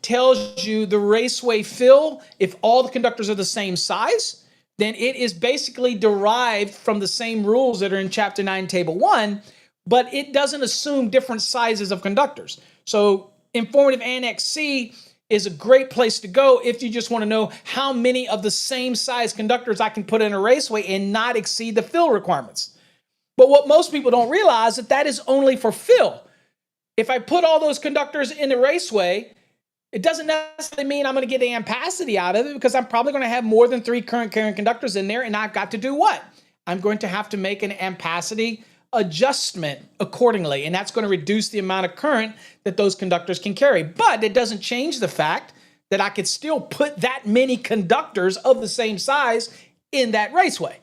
tells you the raceway fill. If all the conductors are the same size, then it is basically derived from the same rules that are in Chapter 9, Table 1, but it doesn't assume different sizes of conductors. So informative annex C is a great place to go if you just want to know how many of the same size conductors I can put in a raceway and not exceed the fill requirements. But what most people don't realize is that is only for fill. If I put all those conductors in the raceway, it doesn't necessarily mean I'm going to get ampacity out of it, because I'm probably going to have more than 3 current carrying conductors in there, and I've got to do what? I'm going to have to make an ampacity adjustment accordingly, and that's going to reduce the amount of current that those conductors can carry. But it doesn't change the fact that I could still put that many conductors of the same size in that raceway.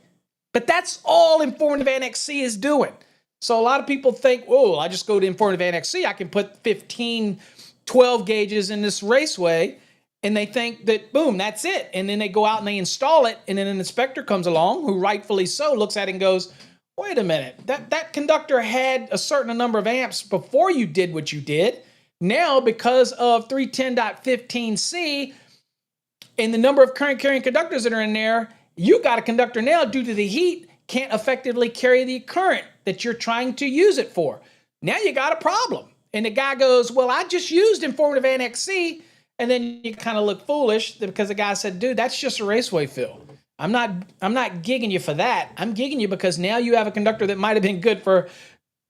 But that's all informative annex C is doing. So a lot of people think, oh, I just go to informative annex C, I can put 15, 12 gauges in this raceway, and they think that, boom, that's it. And then they go out and they install it, and then an inspector comes along, who rightfully so looks at it and goes, wait a minute, that conductor had a certain number of amps before you did what you did. Now, because of 310.15c and the number of current carrying conductors that are in there, you got a conductor now, due to the heat, can't effectively carry the current that you're trying to use it for. Now you got a problem. And the guy goes, well, I just used informative annex C. And then you kind of look foolish because the guy said, dude, that's just a raceway fill. I'm not gigging you for that. I'm gigging you because now you have a conductor that might have been good for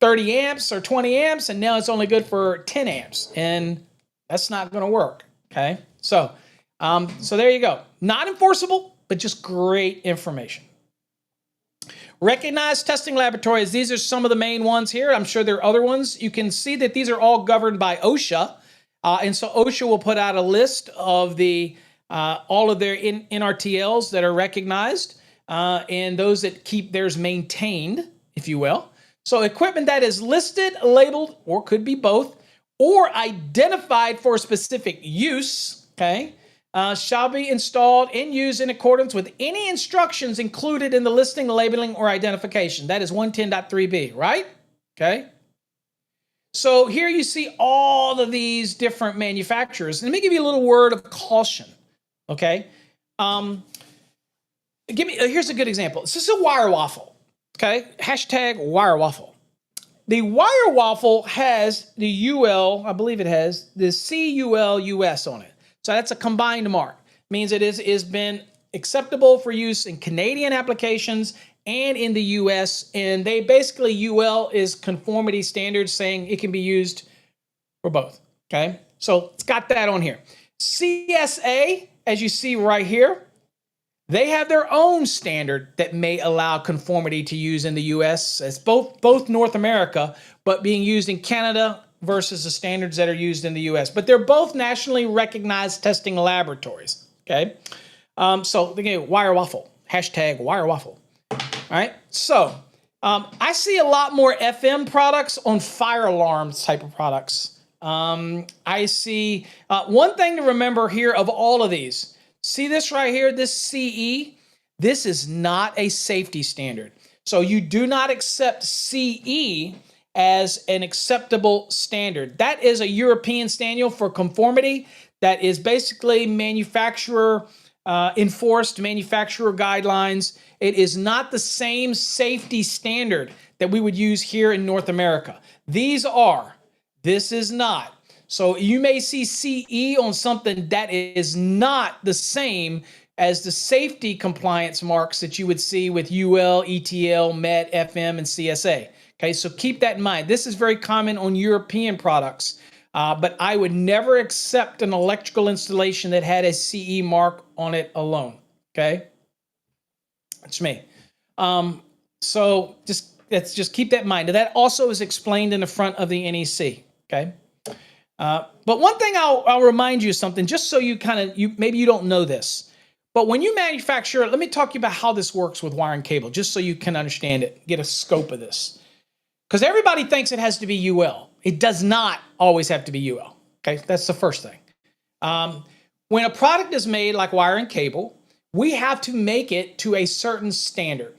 30 amps or 20 amps, and now it's only good for 10 amps. And that's not going to work. Okay. So there you go. Not enforceable, but just great information. Recognized testing laboratories. These are some of the main ones here. I'm sure there are other ones. You can see that these are all governed by OSHA. And so OSHA will put out a list of the all of their NRTLs that are recognized and those that keep theirs maintained, if you will. So equipment that is listed, labeled, or could be both, or identified for specific use, okay, shall be installed and used in accordance with any instructions included in the listing, labeling, or identification. That is 110.3b, right? Okay. So here you see all of these different manufacturers. Let me give you a little word of caution. Okay. Here's a good example. This is a wire waffle. Okay. Hashtag wire waffle. The wire waffle has the UL, I believe it has the CUL US on it. So that's a combined mark. Means it is been acceptable for use in Canadian applications and in the US. And they basically, UL is conformity standards saying it can be used for both. Okay. So it's got that on here. CSA, as you see right here, they have their own standard that may allow conformity to use in the US. It's both North America, but being used in Canada versus the standards that are used in the US. But they're both nationally recognized testing laboratories. Okay. So again, wire waffle, hashtag wire waffle. All right. So I see a lot more FM products on fire alarms type of products. I see one thing to remember here of all of these. See this right here, this CE? This is not a safety standard. So you do not accept CE as an acceptable standard. That is a European standard for conformity that is basically manufacturer enforced manufacturer guidelines. It is not the same safety standard that we would use here in North America. These are, this is not. So you may see CE on something that is not the same as the safety compliance marks that you would see with UL, ETL, MET, FM, and CSA. Okay, so keep that in mind. This is very common on European products, but I would never accept an electrical installation that had a CE mark on it alone. Okay, that's me. So let's keep that in mind. That also is explained in the front of the NEC. Okay. But one thing I'll remind you of something, just so you maybe you don't know this, but when you manufacture, let me talk to you about how this works with wire and cable, just so you can understand it, get a scope of this. Because everybody thinks it has to be UL. It does not always have to be UL. Okay, that's the first thing. When a product is made like wire and cable, we have to make it to a certain standard.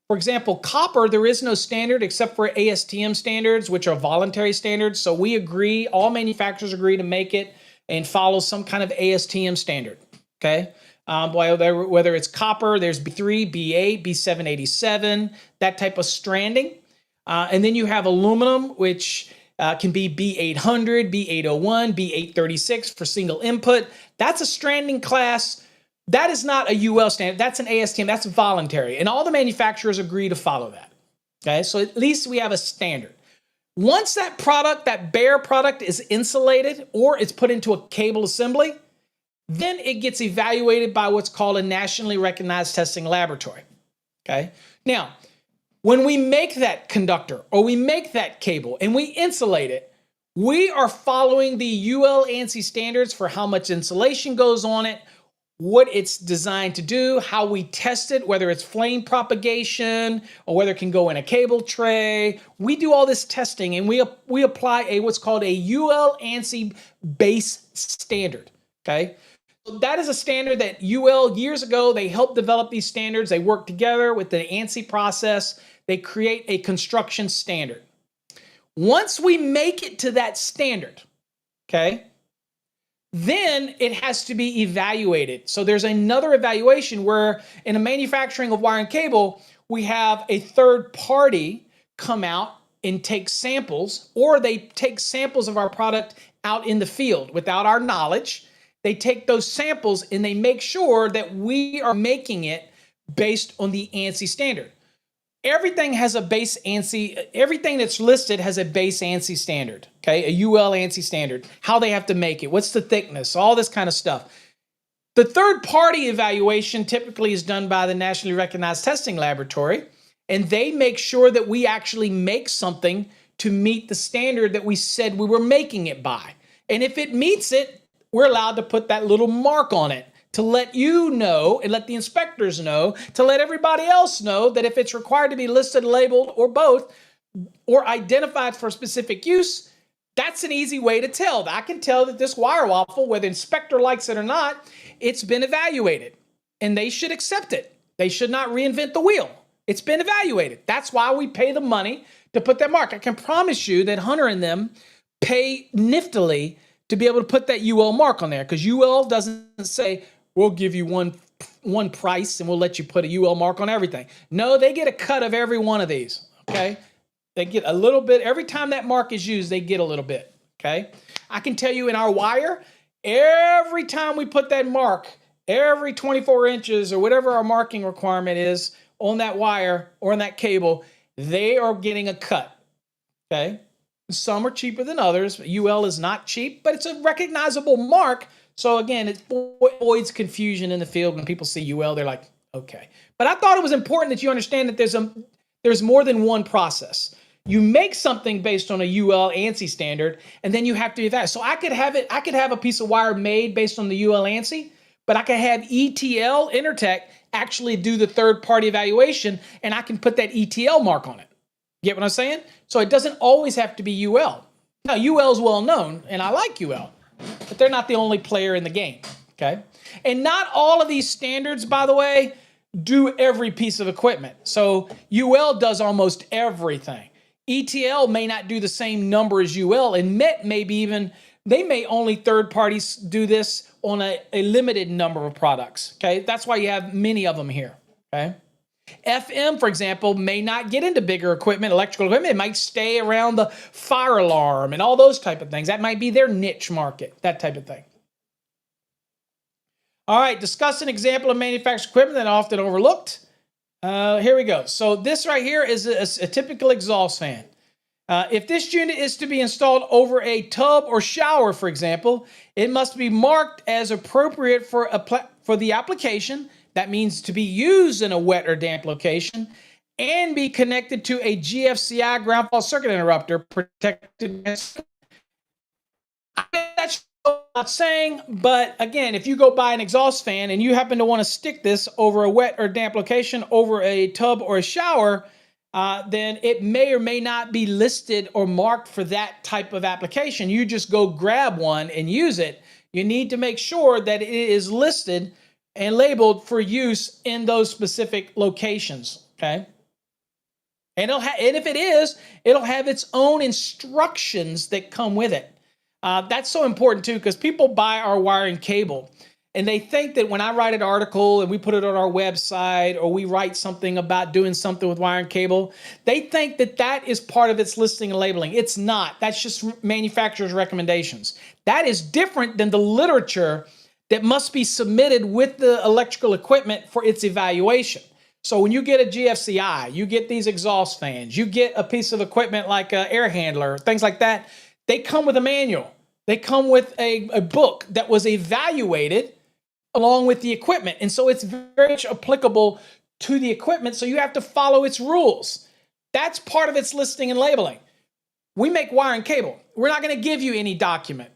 For example, copper, there is no standard except for ASTM standards, which are voluntary standards. So we agree, all manufacturers agree to make it and follow some kind of ASTM standard. Okay. Whether it's copper, there's B3, B8, B787, that type of stranding. And then you have aluminum, which can be B800, B801, B836 for single input. That's a stranding class. That is not a UL standard. That's an ASTM. That's voluntary. And all the manufacturers agree to follow that. Okay, so at least we have a standard. Once that product, that bare product is insulated or it's put into a cable assembly, then it gets evaluated by what's called a nationally recognized testing laboratory. Okay, now, when we make that conductor or we make that cable and we insulate it, we are following the UL ANSI standards for how much insulation goes on it, what it's designed to do, how we test it, whether it's flame propagation or whether it can go in a cable tray. We do all this testing and we apply what's called a UL ANSI base standard. Okay. So that is a standard that UL years ago, they helped develop these standards. They work together with the ANSI process. They create a construction standard. Once we make it to that standard, okay, then it has to be evaluated. So there's another evaluation where in a manufacturing of wire and cable, we have a third party come out and take samples, or they take samples of our product out in the field without our knowledge. They take those samples and they make sure that we are making it based on the ANSI standard. Everything has a base ANSI, everything that's listed has a base ANSI standard, okay? A UL ANSI standard, how they have to make it, what's the thickness, all this kind of stuff. The third party evaluation typically is done by the nationally recognized testing laboratory, and they make sure that we actually make something to meet the standard that we said we were making it by. And if it meets it, we're allowed to put that little mark on it to let you know and let the inspectors know, to let everybody else know that if it's required to be listed, labeled, or both, or identified for specific use, that's an easy way to tell. I can tell that this wire waffle, whether the inspector likes it or not, it's been evaluated, and they should accept it. They should not reinvent the wheel. It's been evaluated. That's why we pay the money to put that mark. I can promise you that Hunter and them pay niftily to be able to put that UL mark on there, because UL doesn't say, we'll give you one price and we'll let you put a UL mark on everything. No, they get a cut of every one of these, okay? They get a little bit. Every time that mark is used, they get a little bit, okay? I can tell you in our wire, every time we put that mark, every 24 inches or whatever our marking requirement is on that wire or on that cable, they are getting a cut, okay? Some are cheaper than others. UL is not cheap, but it's a recognizable mark. So again, it avoids confusion in the field. When people see UL, they're like, okay. But I thought it was important that you understand that there's more than one process. You make something based on a UL ANSI standard, and then you have to evaluate. So I could have a piece of wire made based on the UL ANSI, but I could have ETL Intertech actually do the third-party evaluation, and I can put that ETL mark on it. Get what I'm saying? So it doesn't always have to be UL. Now, UL is well known, and I like UL, but they're not the only player in the game, okay? And not all of these standards, by the way, do every piece of equipment. So UL does almost everything. ETL may not do the same number as UL, and MET maybe even, they may only third parties do this on a limited number of products, okay? That's why you have many of them here, okay? FM, for example, may not get into bigger equipment, electrical equipment. It might stay around the fire alarm and all those type of things. That might be their niche market, that type of thing. All right, discuss an example of manufactured equipment that often overlooked. Here we go. So this right here is a typical exhaust fan. If this unit is to be installed over a tub or shower, for example, it must be marked as appropriate for the application. That means to be used in a wet or damp location, and be connected to a GFCI ground fault circuit interrupter protected against. That's what I'm not saying, but again, if you go buy an exhaust fan and you happen to want to stick this over a wet or damp location, over a tub or a shower, then it may or may not be listed or marked for that type of application. You just go grab one and use it. You need to make sure that it is listed and labeled for use in those specific locations, okay? And if it is, it'll have its own instructions that come with it. That's so important too, because people buy our wiring cable and they think that when I write an article and we put it on our website, or we write something about doing something with wiring cable, they think that that is part of its listing and labeling. It's not. That's just manufacturer's recommendations. That is different than the literature that must be submitted with the electrical equipment for its evaluation. So when you get a GFCI, you get these exhaust fans, you get a piece of equipment like an air handler, things like that, they come with a manual. They come with a book that was evaluated along with the equipment. And so it's very much applicable to the equipment, so you have to follow its rules. That's part of its listing and labeling. We make wire and cable. We're not going to give you any document.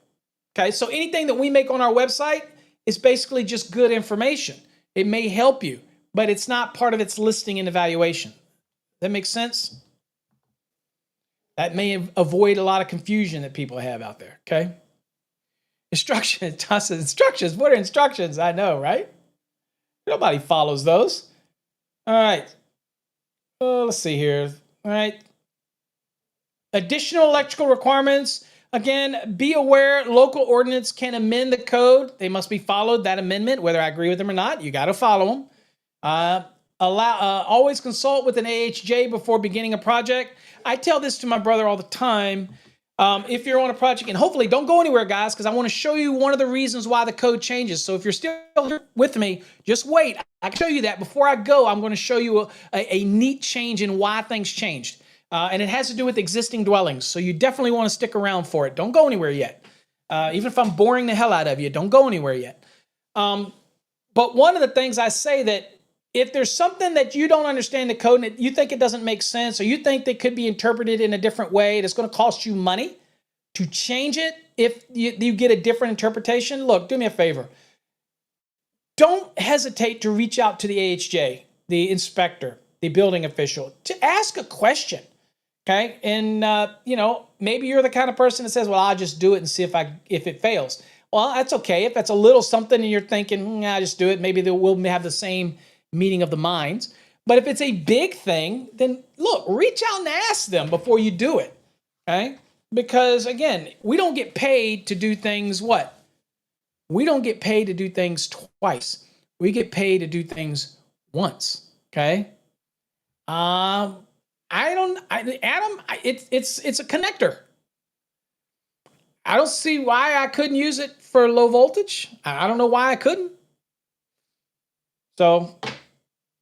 Okay, so anything that we make on our website is basically just good information. It may help you, but it's not part of its listing and evaluation. That makes sense? That may avoid a lot of confusion that people have out there, okay? Instructions, John says, instructions, what are instructions? I know, right? Nobody follows those. All right, let's see here. All right, additional electrical requirements. Again, be aware local ordinance can amend the code. They must be followed, that amendment, whether I agree with them or not. You got to follow them. Always consult with an AHJ before beginning a project. I tell this to my brother all the time. If you're on a project, and hopefully don't go anywhere, guys, because I want to show you one of the reasons why the code changes. So if you're still with me, just wait. I can show you that. Before I go, I'm going to show you a neat change in why things changed. And it has to do with existing dwellings. So you definitely want to stick around for it. Don't go anywhere yet. Even if I'm boring the hell out of you, don't go anywhere yet. But one of the things I say, that if there's something that you don't understand the code and you think it doesn't make sense, or you think that could be interpreted in a different way, that's going to cost you money to change it if you get a different interpretation, look, do me a favor. Don't hesitate to reach out to the AHJ, the inspector, the building official, to ask a question. Okay, and maybe you're the kind of person that says, "Well, I'll just do it and see if it fails." Well, that's okay. If that's a little something and you're thinking, "I'll just do it," maybe we'll have the same meeting of the minds. But if it's a big thing, then look, reach out and ask them before you do it. Okay, because again, we don't get paid to do things. What? We don't get paid to do things twice. We get paid to do things once. Okay. It's a connector. I don't see why I couldn't use it for low voltage. I don't know why I couldn't. So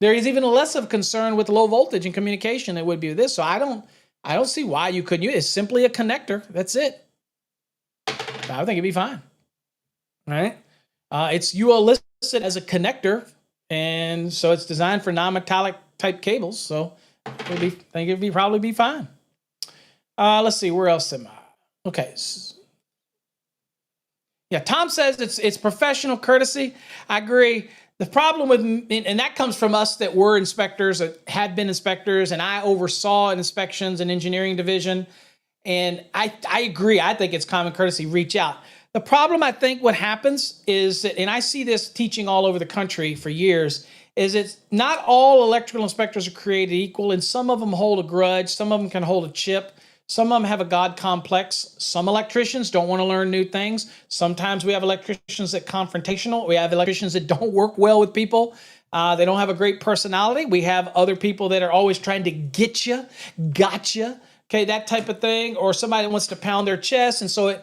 there is even less of concern with low voltage and communication than would be with this. So I don't see why you couldn't use it. It's simply a connector. That's it. I think it'd be fine. All right. It's UL listed as a connector, and so it's designed for non-metallic type cables. So I think it'd probably be fine. Let's see, where else am I? Okay. Yeah, Tom says it's professional courtesy. I agree. The problem with, and that comes from us that were inspectors, that had been inspectors, and I oversaw inspections and engineering division. And I agree. I think it's common courtesy. Reach out. The problem, I think, what happens is that, and I see this teaching all over the country for years, is it's not all electrical inspectors are created equal, and some of them hold a grudge, some of them can hold a chip, some of them have a God complex. Some electricians don't want to learn new things. Sometimes we have electricians that are confrontational. We have electricians that don't work well with people. They don't have a great personality. We have other people that are always trying to get you, gotcha, okay, that type of thing, or somebody that wants to pound their chest, and so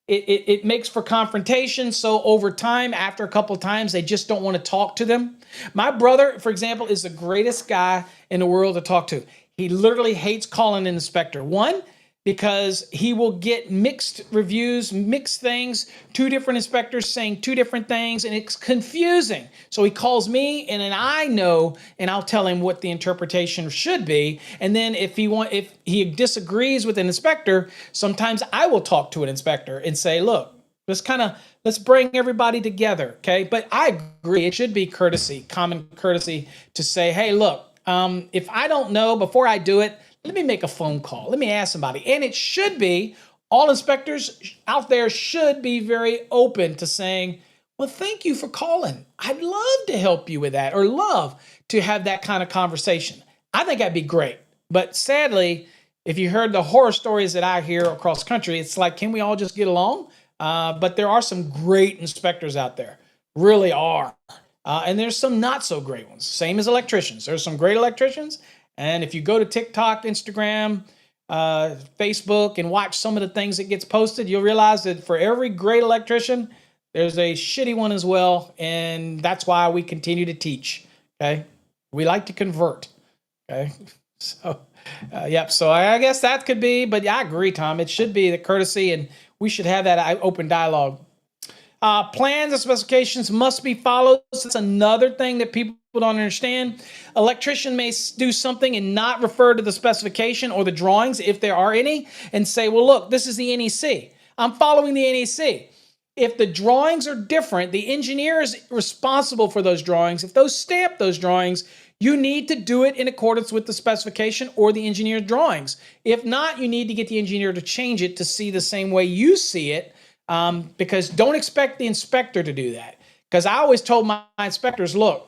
it makes for confrontation. So over time, after a couple of times, they just don't want to talk to them. My brother, for example, is the greatest guy in the world to talk to. He literally hates calling an inspector. One, because he will get mixed reviews, mixed things, two different inspectors saying two different things, and it's confusing. So he calls me, and then I know, and I'll tell him what the interpretation should be. And then if he disagrees with an inspector, sometimes I will talk to an inspector and say, look, let's bring everybody together, okay? But I agree, it should be courtesy, common courtesy, to say, hey, look, if I don't know before I do it, let me make a phone call. Let me ask somebody. And it should be, all inspectors out there should be very open to saying, well, thank you for calling. I'd love to help you with that, or love to have that kind of conversation. I think that'd be great. But sadly, if you heard the horror stories that I hear across the country, it's like, can we all just get along? But there are some great inspectors out there, really are. And there's some not so great ones, same as electricians. There's some great electricians. And if you go to TikTok, Instagram, Facebook, and watch some of the things that gets posted, you'll realize that for every great electrician, there's a shitty one as well. And that's why we continue to teach, okay? We like to convert, okay? So, yep. So I guess that could be, but yeah, I agree, Tom. It should be the courtesy, and we should have that open dialogue. Plans and specifications must be followed. That's another thing that people don't understand. Electrician may do something and not refer to the specification or the drawings, if there are any, and say, well, look, this is the NEC. I'm following the NEC. If the drawings are different, the engineer is responsible for those drawings. If those stamp those drawings, you need to do it in accordance with the specification or the engineer's drawings. If not, you need to get the engineer to change it to see the same way you see it. Because don't expect the inspector to do that. Because I always told my inspectors, look,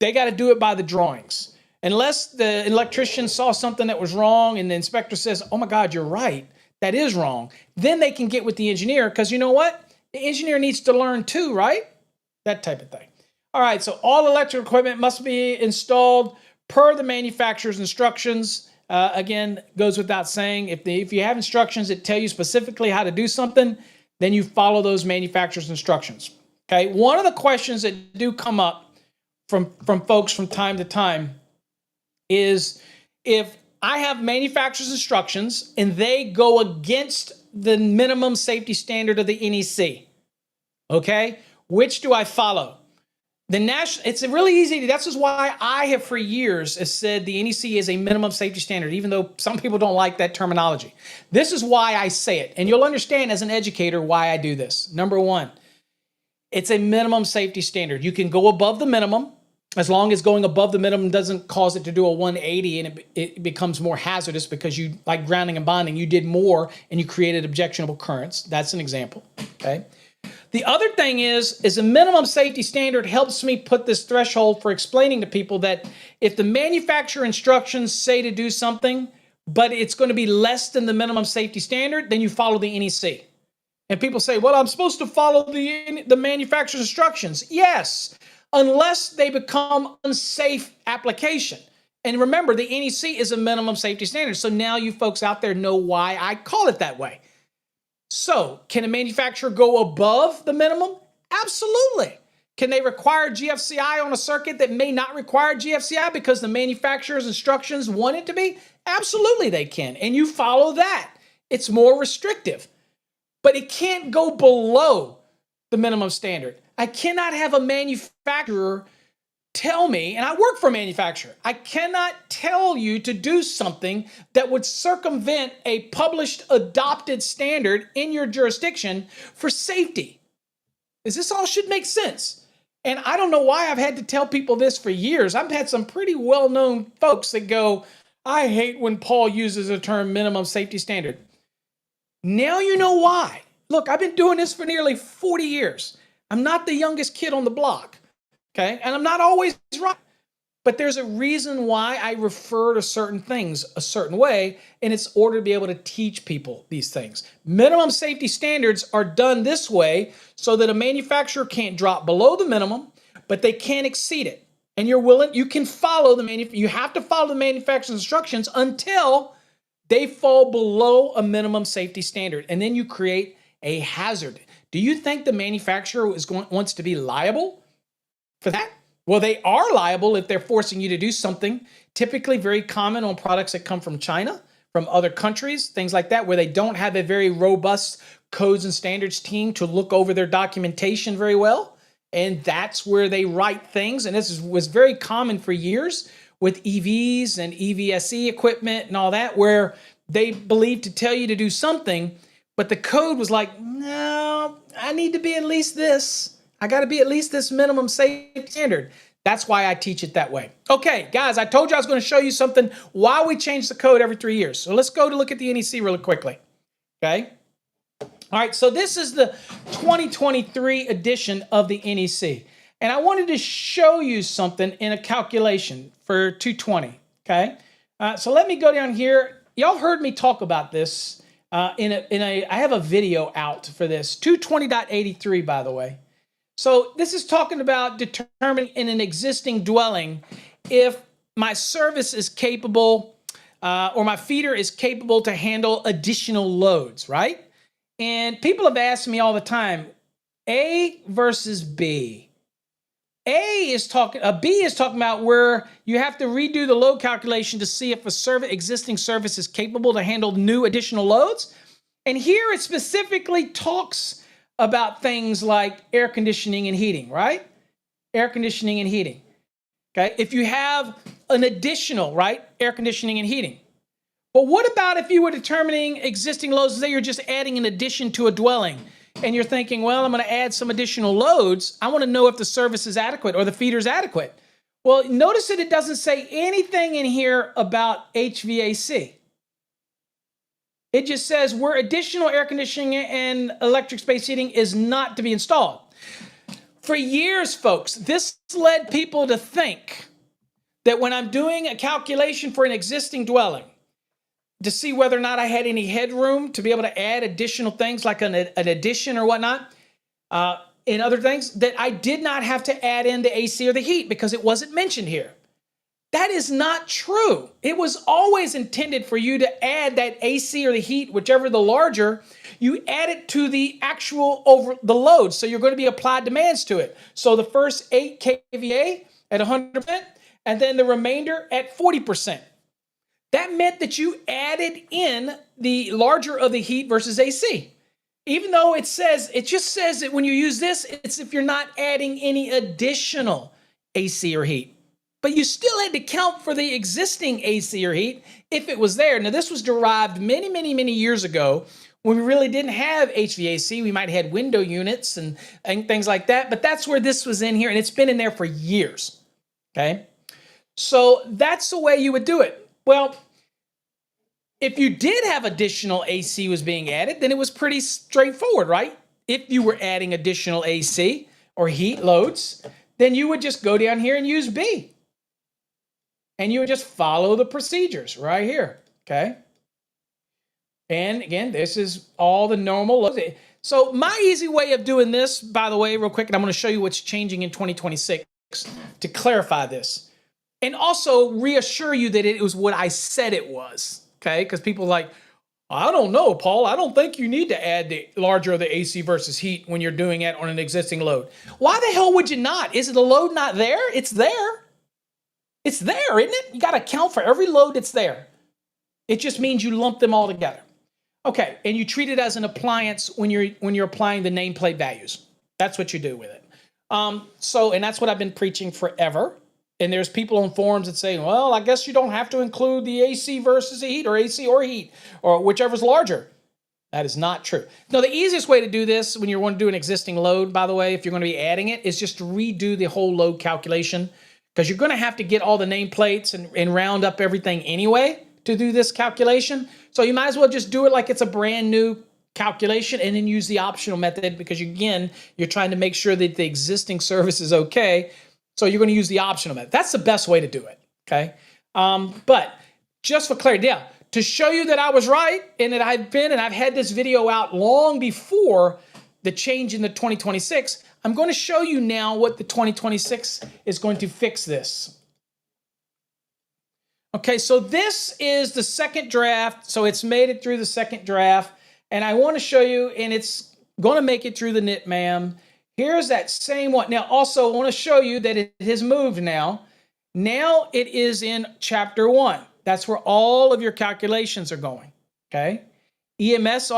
they got to do it by the drawings. Unless the electrician saw something that was wrong and the inspector says, oh my God, you're right, that is wrong, then they can get with the engineer, because you know what? The engineer needs to learn too, right? That type of thing. All right, so all electrical equipment must be installed per the manufacturer's instructions. Again, goes without saying, if you have instructions that tell you specifically how to do something, then you follow those manufacturer's instructions. Okay, one of the questions that do come up from folks from time to time is, if I have manufacturer's instructions and they go against the minimum safety standard of the NEC, okay, which do I follow? It's really easy. That's just why I have for years have said the NEC is a minimum safety standard, even though some people don't like that terminology. This is why I say it. And you'll understand as an educator why I do this. Number one, it's a minimum safety standard. You can go above the minimum, as long as going above the minimum doesn't cause it to do a 180 and it becomes more hazardous, because you, like grounding and bonding, you did more and you created objectionable currents. That's an example, okay? The other thing is a minimum safety standard helps me put this threshold for explaining to people that if the manufacturer instructions say to do something, but it's going to be less than the minimum safety standard, then you follow the NEC. And people say, well, I'm supposed to follow the manufacturer's instructions. Yes, unless they become unsafe application. And remember, the NEC is a minimum safety standard. So now you folks out there know why I call it that way. So, can a manufacturer go above the minimum? Absolutely. Can they require GFCI on a circuit that may not require GFCI because the manufacturer's instructions want it to be? Absolutely they can, and you follow that. It's more restrictive, but it can't go below the minimum standard. I cannot have a manufacturer tell me, and I work for a manufacturer, I cannot tell you to do something that would circumvent a published, adopted standard in your jurisdiction for safety. This all should make sense. And I don't know why I've had to tell people this for years. I've had some pretty well-known folks that go, I hate when Paul uses the term minimum safety standard. Now you know why. Look, I've been doing this for nearly 40 years. I'm not the youngest kid on the block. Okay. And I'm not always right. But there's a reason why I refer to certain things a certain way, and it's order to be able to teach people these things. Minimum safety standards are done this way so that a manufacturer can't drop below the minimum, but they can't exceed it. And you can follow you have to follow the manufacturer's instructions until they fall below a minimum safety standard. And then you create a hazard. Do you think the manufacturer wants to be liable for that? Well, they are liable if they're forcing you to do something, typically very common on products that come from China, from other countries, things like that, where they don't have a very robust codes and standards team to look over their documentation very well. And that's where they write things. And was very common for years with EVs and EVSE equipment and all that, where they believed to tell you to do something, but the code was like, no, I need to be at least this. I got to be at least this minimum safety standard. That's why I teach it that way. Okay, guys, I told you I was going to show you something why we change the code every 3 years. So let's go to look at the NEC really quickly. Okay. All right, so this is the 2023 edition of the NEC. And I wanted to show you something in a calculation for 220. Okay. So let me go down here. Y'all heard me talk about this I have a video out for this, 220.83, by the way. So this is talking about determining in an existing dwelling if my service is capable or my feeder is capable to handle additional loads, right? And people have asked me all the time, A versus B. B is talking about where you have to redo the load calculation to see if existing service is capable to handle new additional loads. And here it specifically talks about things like air conditioning and heating, right? Air conditioning and heating. Okay, if you have an additional, right, air conditioning and heating. But what about if you were determining existing loads, say you're just adding an addition to a dwelling, and you're thinking, well, I'm going to add some additional loads. I want to know if the service is adequate or the feeder is adequate. Well, notice that it doesn't say anything in here about HVAC. It just says where additional air conditioning and electric space heating is not to be installed. For years, folks, this led people to think that when I'm doing a calculation for an existing dwelling to see whether or not I had any headroom to be able to add additional things like an addition or whatnot, and other things, that I did not have to add in the AC or the heat because it wasn't mentioned here. That is not true. It was always intended for you to add that AC or the heat, whichever the larger, you add it to the actual over the load. So you're going to be applied demands to it. So the first 8 kVA at 100%, and then the remainder at 40%. That meant that you added in the larger of the heat versus AC. Even though it just says that when you use this, it's if you're not adding any additional AC or heat. But you still had to count for the existing AC or heat if it was there. Now, this was derived many, many, many years ago when we really didn't have HVAC. We might have had window units and things like that. But that's where this was in here, and it's been in there for years. Okay? So that's the way you would do it. Well, if you did have additional AC was being added, then it was pretty straightforward, right? If you were adding additional AC or heat loads, then you would just go down here and use B. And you would just follow the procedures right here, okay? And again, this is all the normal loads. So my easy way of doing this, by the way, real quick, and I'm going to show you what's changing in 2026 to clarify this. And also reassure you that it was what I said it was, okay? Because people are like, I don't know, Paul. I don't think you need to add the larger of the AC versus heat when you're doing it on an existing load. Why the hell would you not? Is the load not there? It's there. It's there, isn't it? You got to account for every load that's there. It just means you lump them all together. Okay, and you treat it as an appliance when you're applying the nameplate values. That's what you do with it. And that's what I've been preaching forever. And there's people on forums that say, well, I guess you don't have to include the AC versus the heat or AC or heat or whichever's larger. That is not true. No, the easiest way to do this when you want to do an existing load, by the way, if you're going to be adding it, is just to redo the whole load calculation, because you're going to have to get all the nameplates and round up everything anyway to do this calculation. So you might as well just do it like it's a brand new calculation and then use the optional method, because you're trying to make sure that the existing service is okay. So you're going to use the optional method. That's the best way to do it, okay? But just for clarity, yeah, to show you that I was right and that I've had this video out long before the change in the 2026, I'm going to show you now what the 2026 is going to fix this. Okay, so this is the second draft. So it's made it through the second draft. And I want to show you, and it's going to make it through the NITMAM. Here's that same one. Now, also, I want to show you that it has moved now. Now it is in chapter 1. That's where all of your calculations are going, okay? EMS,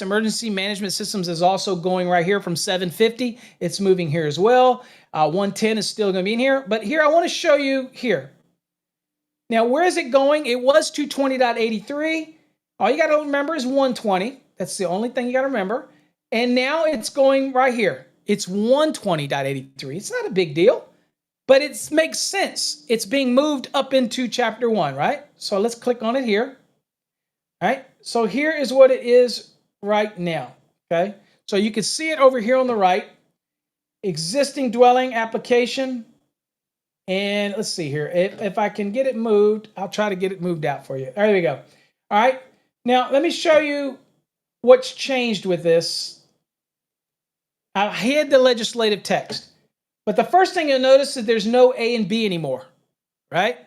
Emergency Management Systems, is also going right here from 750. It's moving here as well. 110 is still going to be in here. But here, I want to show you here. Now, where is it going? It was 220.83. All you got to remember is 120. That's the only thing you got to remember. And now it's going right here. It's 120.83. It's not a big deal, but it makes sense. It's being moved up into chapter 1, right? So let's click on it here. All right. So here is what it is right now. Okay. So you can see it over here on the right. Existing dwelling application. And let's see here. If I can get it moved, I'll try to get it moved out for you. There we go. All right. Now, let me show you what's changed with this. I hid the legislative text. But the first thing you'll notice is there's no A and B anymore, right?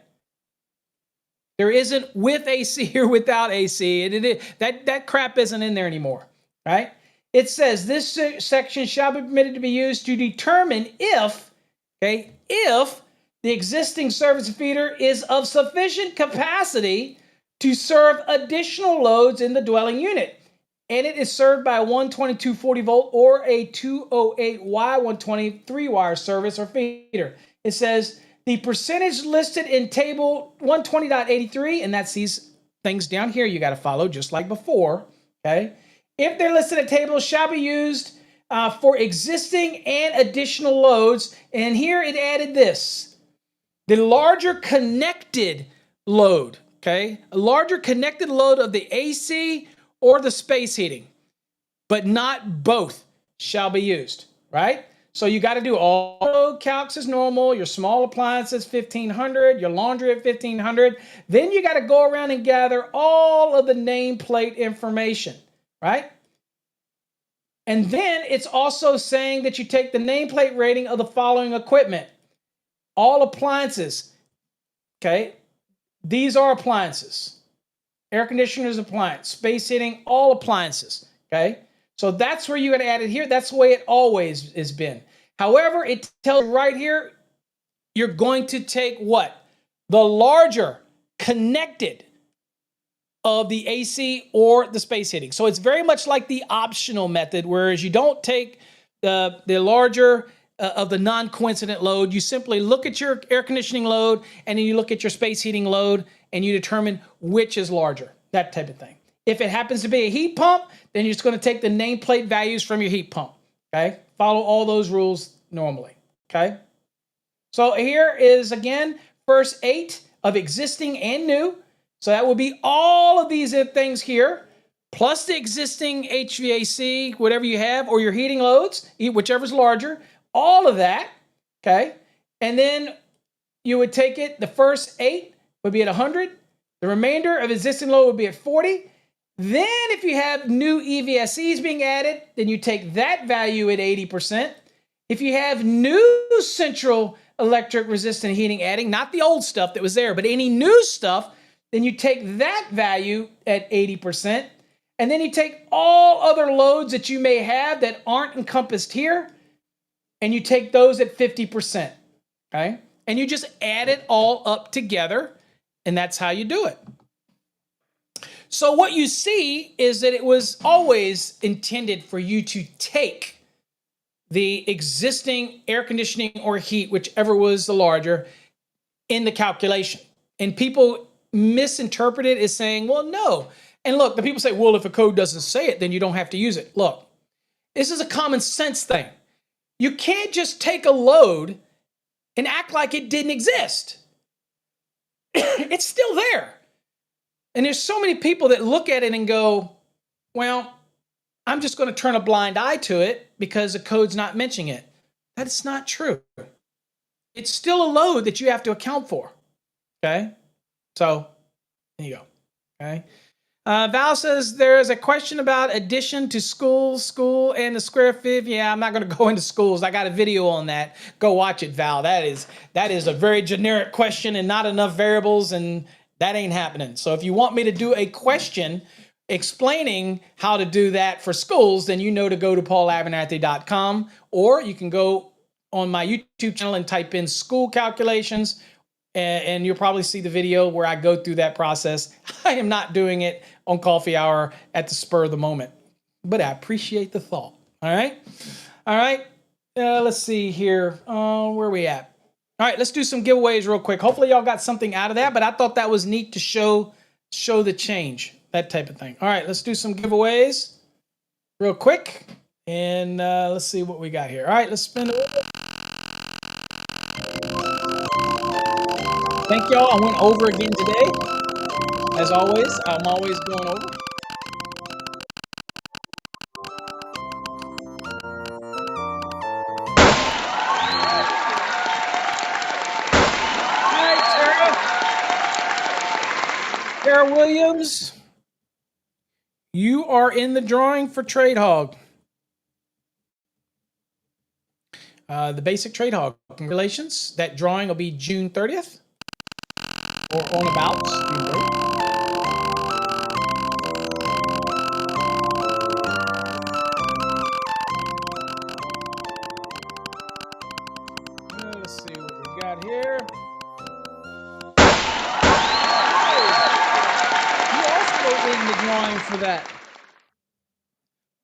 There isn't with AC or without AC. That crap isn't in there anymore, right? It says this section shall be permitted to be used to determine if the existing service feeder is of sufficient capacity to serve additional loads in the dwelling unit, and it is served by a 12240 volt or a 208Y 123 wire service or feeder. It says the percentage listed in table 120.83, and that's these things down here you got to follow just like before, okay? If they're listed at tables, shall be used for existing and additional loads. And here it added this: the larger connected load, okay? A larger connected load of the AC or the space heating, but not both shall be used, right? So you got to do all load calcs as normal, your small appliances 1500, your laundry at 1500. Then you got to go around and gather all of the nameplate information, right? And then it's also saying that you take the nameplate rating of the following equipment. All appliances, okay? These are appliances. Air conditioners, appliance, space heating, all appliances, okay? So that's where you got to add it here. That's the way it always has been. However, it tells you right here, you're going to take what? The larger connected of the AC or the space heating. So it's very much like the optional method, whereas you don't take the larger of the non-coincident load. You simply look at your air conditioning load, and then you look at your space heating load, and you determine which is larger, that type of thing. If it happens to be a heat pump, then you're just going to take the nameplate values from your heat pump, okay? Follow all those rules normally, okay? So here is, again, first 8 of existing and new. So that will be all of these things here, plus the existing HVAC, whatever you have, or your heating loads, whichever's larger, all of that, okay? And then you would take it, the first 8 would be at 100. The remainder of existing load would be at 40. Then if you have new EVSEs being added, then you take that value at 80%. If you have new central electric resistant heating adding, not the old stuff that was there, but any new stuff, then you take that value at 80%. And then you take all other loads that you may have that aren't encompassed here, and you take those at 50%, okay? And you just add it all up together, and that's how you do it. So what you see is that it was always intended for you to take the existing air conditioning or heat, whichever was the larger, in the calculation. And people misinterpret it as saying, well, no. And look, the people say, well, if a code doesn't say it, then you don't have to use it. Look, this is a common sense thing. You can't just take a load and act like it didn't exist. It's still there. And there's so many people that look at it and go, well, I'm just going to turn a blind eye to it because the code's not mentioning it. That's not true. It's still a load that you have to account for. Okay. So there you go. Okay. Val says there's a question about addition to school, and the square fib. Yeah, I'm not going to go into schools. I got a video on that. Go watch it, Val. That is a very generic question and not enough variables, and that ain't happening. So if you want me to do a question explaining how to do that for schools, then you know to go to paulabernathy.com, or you can go on my YouTube channel and type in school calculations, and you'll probably see the video where I go through that process. I am not doing it on coffee hour at the spur of the moment, but I appreciate the thought. All right. Let's see here. Where are we at? All right, let's do some giveaways real quick. Hopefully y'all got something out of that, but I thought that was neat to show the change, that type of thing. All right, let's do some giveaways real quick, and let's see what we got here. All right, let's spin it. Thank y'all. I went over again today. As always, I'm always going over. All right, Tara Williams, you are in the drawing for Trade Hog. The basic Trade Hog. Congratulations. That drawing will be June 30th. Or on about June 30th. Let's see what we got here. You also in the drawing for that.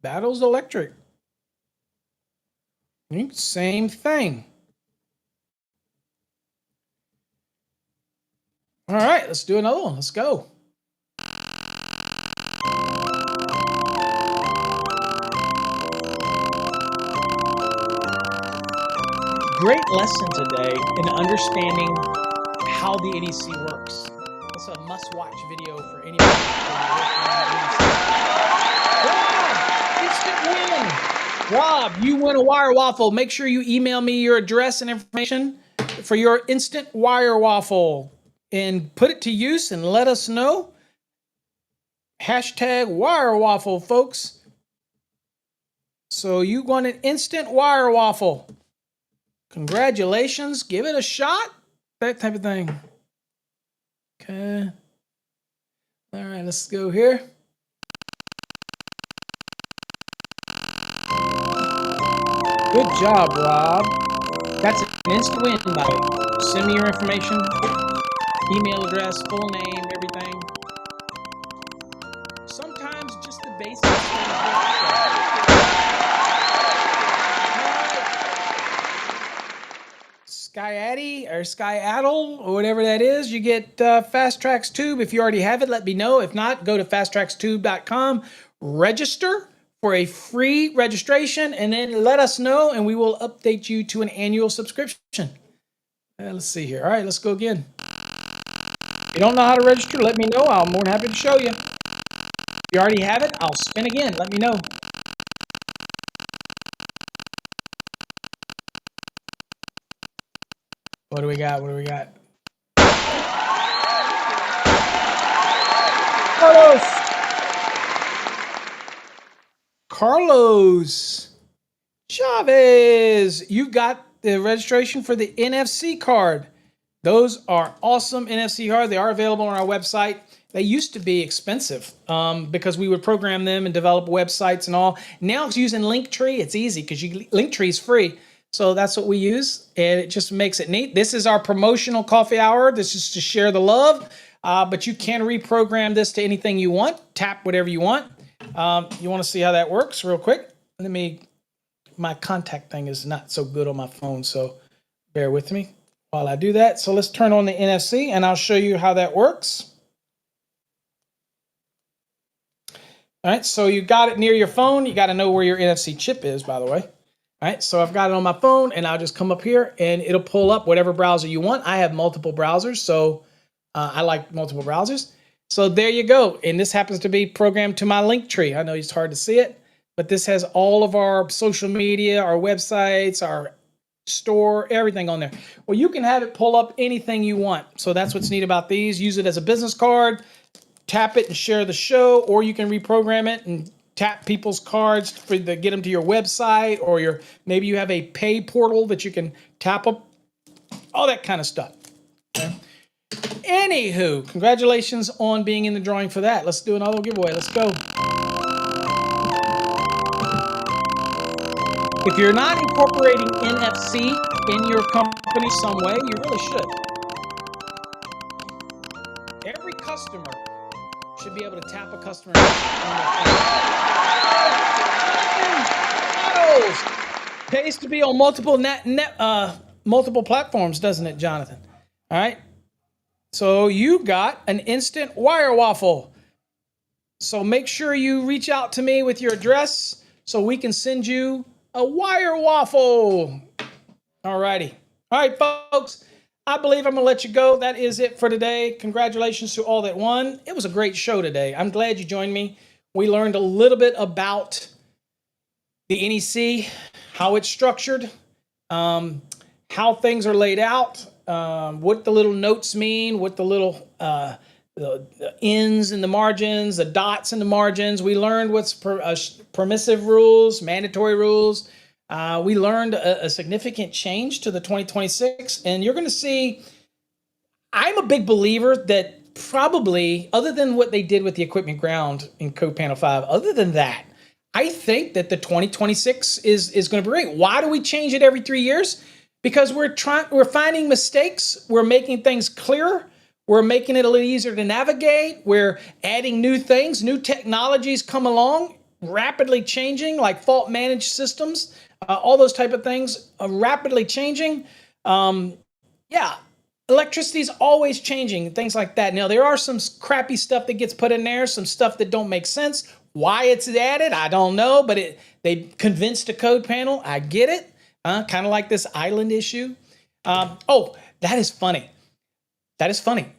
Battles Electric. Same thing. All right, let's do another one. Let's go. Great lesson today in understanding how the NEC works. It's a must-watch video for anybody. Instant win! Rob, you win a wire waffle. Make sure you email me your address and information for your instant wire waffle and put it to use and let us know. Hashtag wire waffle, folks. So you want an instant wire waffle. Congratulations. Give it a shot. That type of thing. Okay. All right, let's go here. Good job, Rob. That's an instant win, buddy. Send me your information, email address, full name, everything. Sometimes just the basics. Skyaddy or Skyadle or whatever that is, you get Fast Tracks Tube. If you already have it, let me know. If not, go to fasttrackstube.com, register for a free registration, and then let us know, and we will update you to an annual subscription. Let's see here. All right, let's go again. If you don't know how to register, let me know. I'm more than happy to show you. If you already have it, I'll spin again. Let me know. What do we got? What do we got? Carlos Chavez, you got the registration for the NFC card. Those are awesome NFC cards. They are available on our website. They used to be expensive because we would program them and develop websites and all. Now it's using Linktree. It's easy because Linktree is free. So that's what we use, and it just makes it neat. This is our promotional coffee hour. This is to share the love, but you can reprogram this to anything you want. Tap whatever you want. You want to see how that works real quick? My contact thing is not so good on my phone, so bear with me while I do that. So let's turn on the NFC, and I'll show you how that works. All right, so you got it near your phone. You got to know where your NFC chip is, by the way. All right, so I've got it on my phone, and I'll just come up here, and it'll pull up whatever browser you want. I have multiple browsers, so I like multiple browsers. So there you go, and this happens to be programmed to my Linktree. I know it's hard to see it, but this has all of our social media, our websites, our store, everything on there. Well, you can have it pull up anything you want. So that's what's neat about these. Use it as a business card, tap it and share the show, or you can reprogram it and tap people's cards for to get them to your website, or maybe you have a pay portal that you can tap them, all that kind of stuff. Okay? Anywho, congratulations on being in the drawing for that. Let's do another giveaway. Let's go. If you're not incorporating NFC in your company some way, you really should. Every customer should be able to tap a customer on their phone. Pays to be on multiple platforms, doesn't it, Jonathan? All right. So you got an instant wire waffle. So make sure you reach out to me with your address so we can send you a wire waffle. All righty. All right, folks. I believe I'm going to let you go. That is it for today. Congratulations to all that won. It was a great show today. I'm glad you joined me. We learned a little bit about the NEC, how it's structured, how things are laid out, what the little notes mean, what the little the ends and the margins, the dots and the margins. We learned what's permissive rules, mandatory rules. We learned a significant change to the 2026, and you're going to see, I'm a big believer that probably, other than what they did with the equipment ground in Code Panel 5, other than that, I think that the 2026 is going to be great. Why do we change it every 3 years? Because we're finding mistakes. We're making things clearer. We're making it a little easier to navigate. We're adding new things. New technologies come along, rapidly changing, like fault managed systems, all those type of things are rapidly changing. Electricity is always changing, things like that. Now, there are some crappy stuff that gets put in there, some stuff that don't make sense. Why it's added, I don't know, but they convinced a code panel. I get it. Kind of like this island issue. That is funny. That is funny.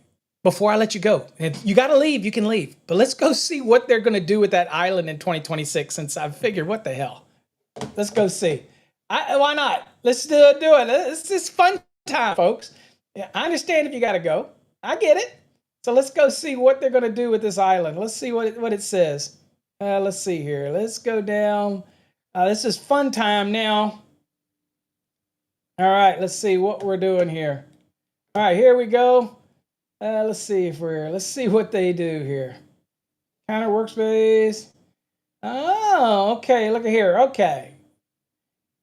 Before I let you go, if you got to leave, you can leave. But let's go see what they're going to do with that island in 2026, since I figured, what the hell? Let's go see. Why not? Let's do it. It's just fun time, folks. Yeah, I understand if you got to go. I get it. So let's go see what they're going to do with this island. Let's see what it says. Let's see here. Let's go down. This is fun time now. All right, let's see what we're doing here. All right, here we go. Let's see what they do here. Counter workspace. Oh, okay. Look at here. Okay.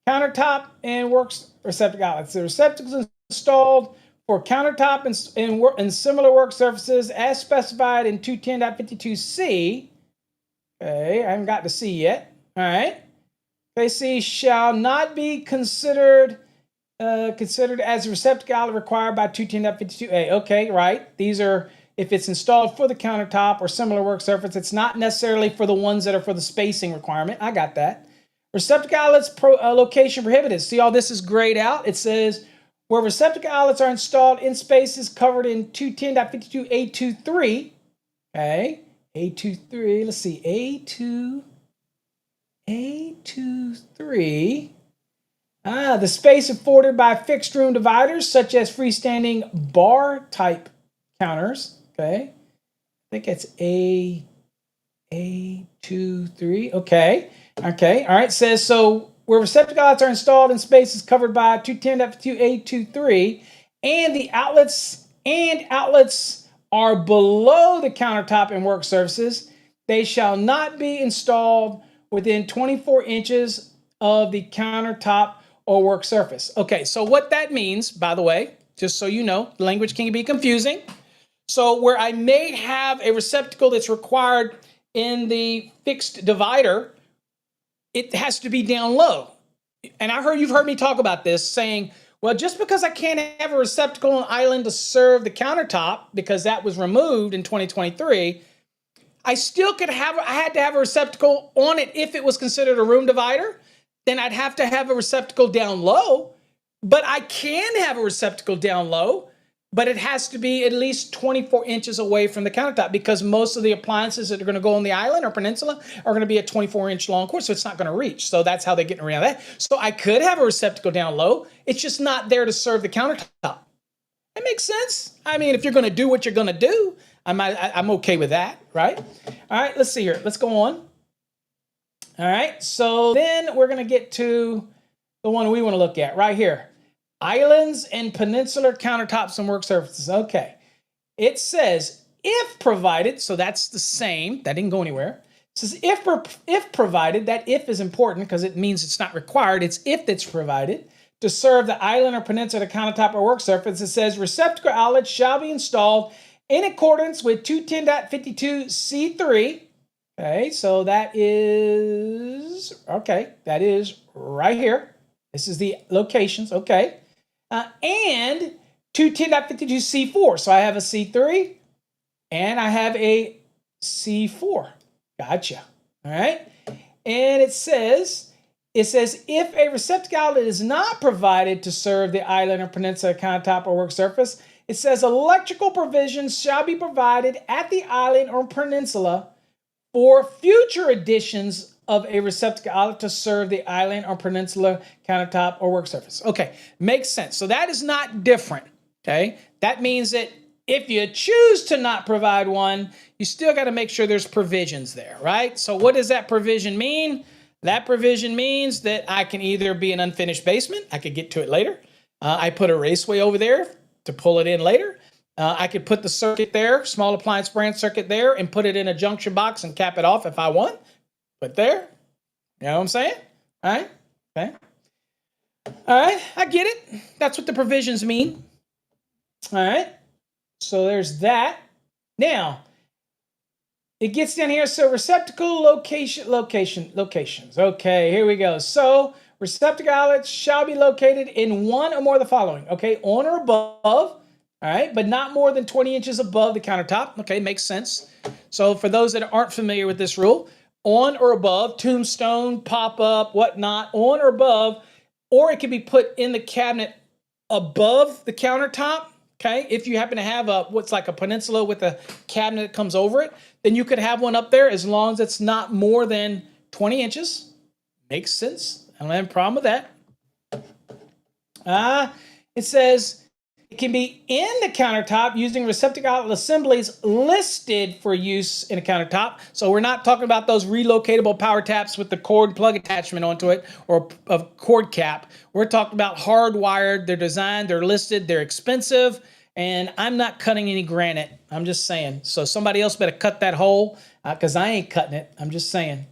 Countertop and works receptacle outlets. The receptacles installed for countertop and similar work surfaces as specified in 210.52c. Okay, I haven't got to C yet. All right. Okay, C shall not be considered as a receptacle outlet required by 210.52a. Okay, right. These are if it's installed for the countertop or similar work surface. It's not necessarily for the ones that are for the spacing requirement. I got that. Receptacle outlets location prohibited. See, all this is grayed out. It says where receptacle outlets are installed in spaces covered in 210.52a23. Okay, A23. Let's see, A23. The space afforded by fixed room dividers, such as freestanding bar type counters. Okay, I think it's A23. Okay, all right. Says so where receptacle outlets are installed in spaces covered by 210.52a23, and the outlets are below the countertop and work surfaces, they shall not be installed within 24 inches of the countertop or work surface. Okay, so what that means, by the way, just so you know, language can be confusing. So where I may have a receptacle that's required in the fixed divider, it has to be down low. And you've heard me talk about this, saying, well, just because I can't have a receptacle on island to serve the countertop, because that was removed in 2023, I had to have a receptacle on it if it was considered a room divider. Then I'd have to have a receptacle down low. But I can have a receptacle down low but it has to be at least 24 inches away from the countertop because most of the appliances that are going to go on the island or peninsula are going to be a 24-inch long cord, so it's not going to reach. So that's how they're getting around that. So I could have a receptacle down low. It's just not there to serve the countertop. That makes sense. I mean, if you're going to do what you're going to do, I'm okay with that, right? All right, let's see here. Let's go on. All right, so then we're going to get to the one we want to look at right here. Islands and peninsular countertops and work surfaces. Okay. It says, if provided, so that's the same. That didn't go anywhere. It says, if provided, that if is important because it means it's not required. It's if that's provided to serve the island or peninsula countertop or work surface. It says, receptacle outlets shall be installed in accordance with 210.52C3. Okay, so that is right here. This is the locations, okay. And 210.52C4. So I have a C3 and I have a C4. Gotcha. All right. And it says if a receptacle outlet is not provided to serve the island or peninsula countertop or work surface, it says electrical provisions shall be provided at the island or peninsula for future additions of a receptacle outlet to serve the island or peninsula countertop or work surface. Okay, makes sense. So that is not different, okay? That means that if you choose to not provide one, you still got to make sure there's provisions there, right? So what does that provision mean? That provision means that I can either be an unfinished basement. I could get to it later. I put a raceway over there to pull it in later. I could put the circuit there, small appliance branch circuit there, and put it in a junction box and cap it off if I want. But there, you know what I'm saying? All right, okay. All right, I get it. That's what the provisions mean. All right, so there's that. Now, it gets down here. So receptacle locations. Okay, here we go. So receptacle outlets shall be located in one or more of the following. Okay, on or above. All right, but not more than 20 inches above the countertop. Okay, makes sense. So for those that aren't familiar with this rule, on or above, tombstone, pop-up, whatnot, on or above, or it can be put in the cabinet above the countertop, okay? If you happen to have what's like a peninsula with a cabinet that comes over it, then you could have one up there as long as it's not more than 20 inches. Makes sense. I don't have a problem with that. It says, it can be in the countertop using receptacle outlet assemblies listed for use in a countertop. So we're not talking about those relocatable power taps with the cord plug attachment onto it or a cord cap. We're talking about hardwired. They're designed, they're listed, they're expensive, and I'm not cutting any granite. I'm just saying. So somebody else better cut that hole because I ain't cutting it. I'm just saying.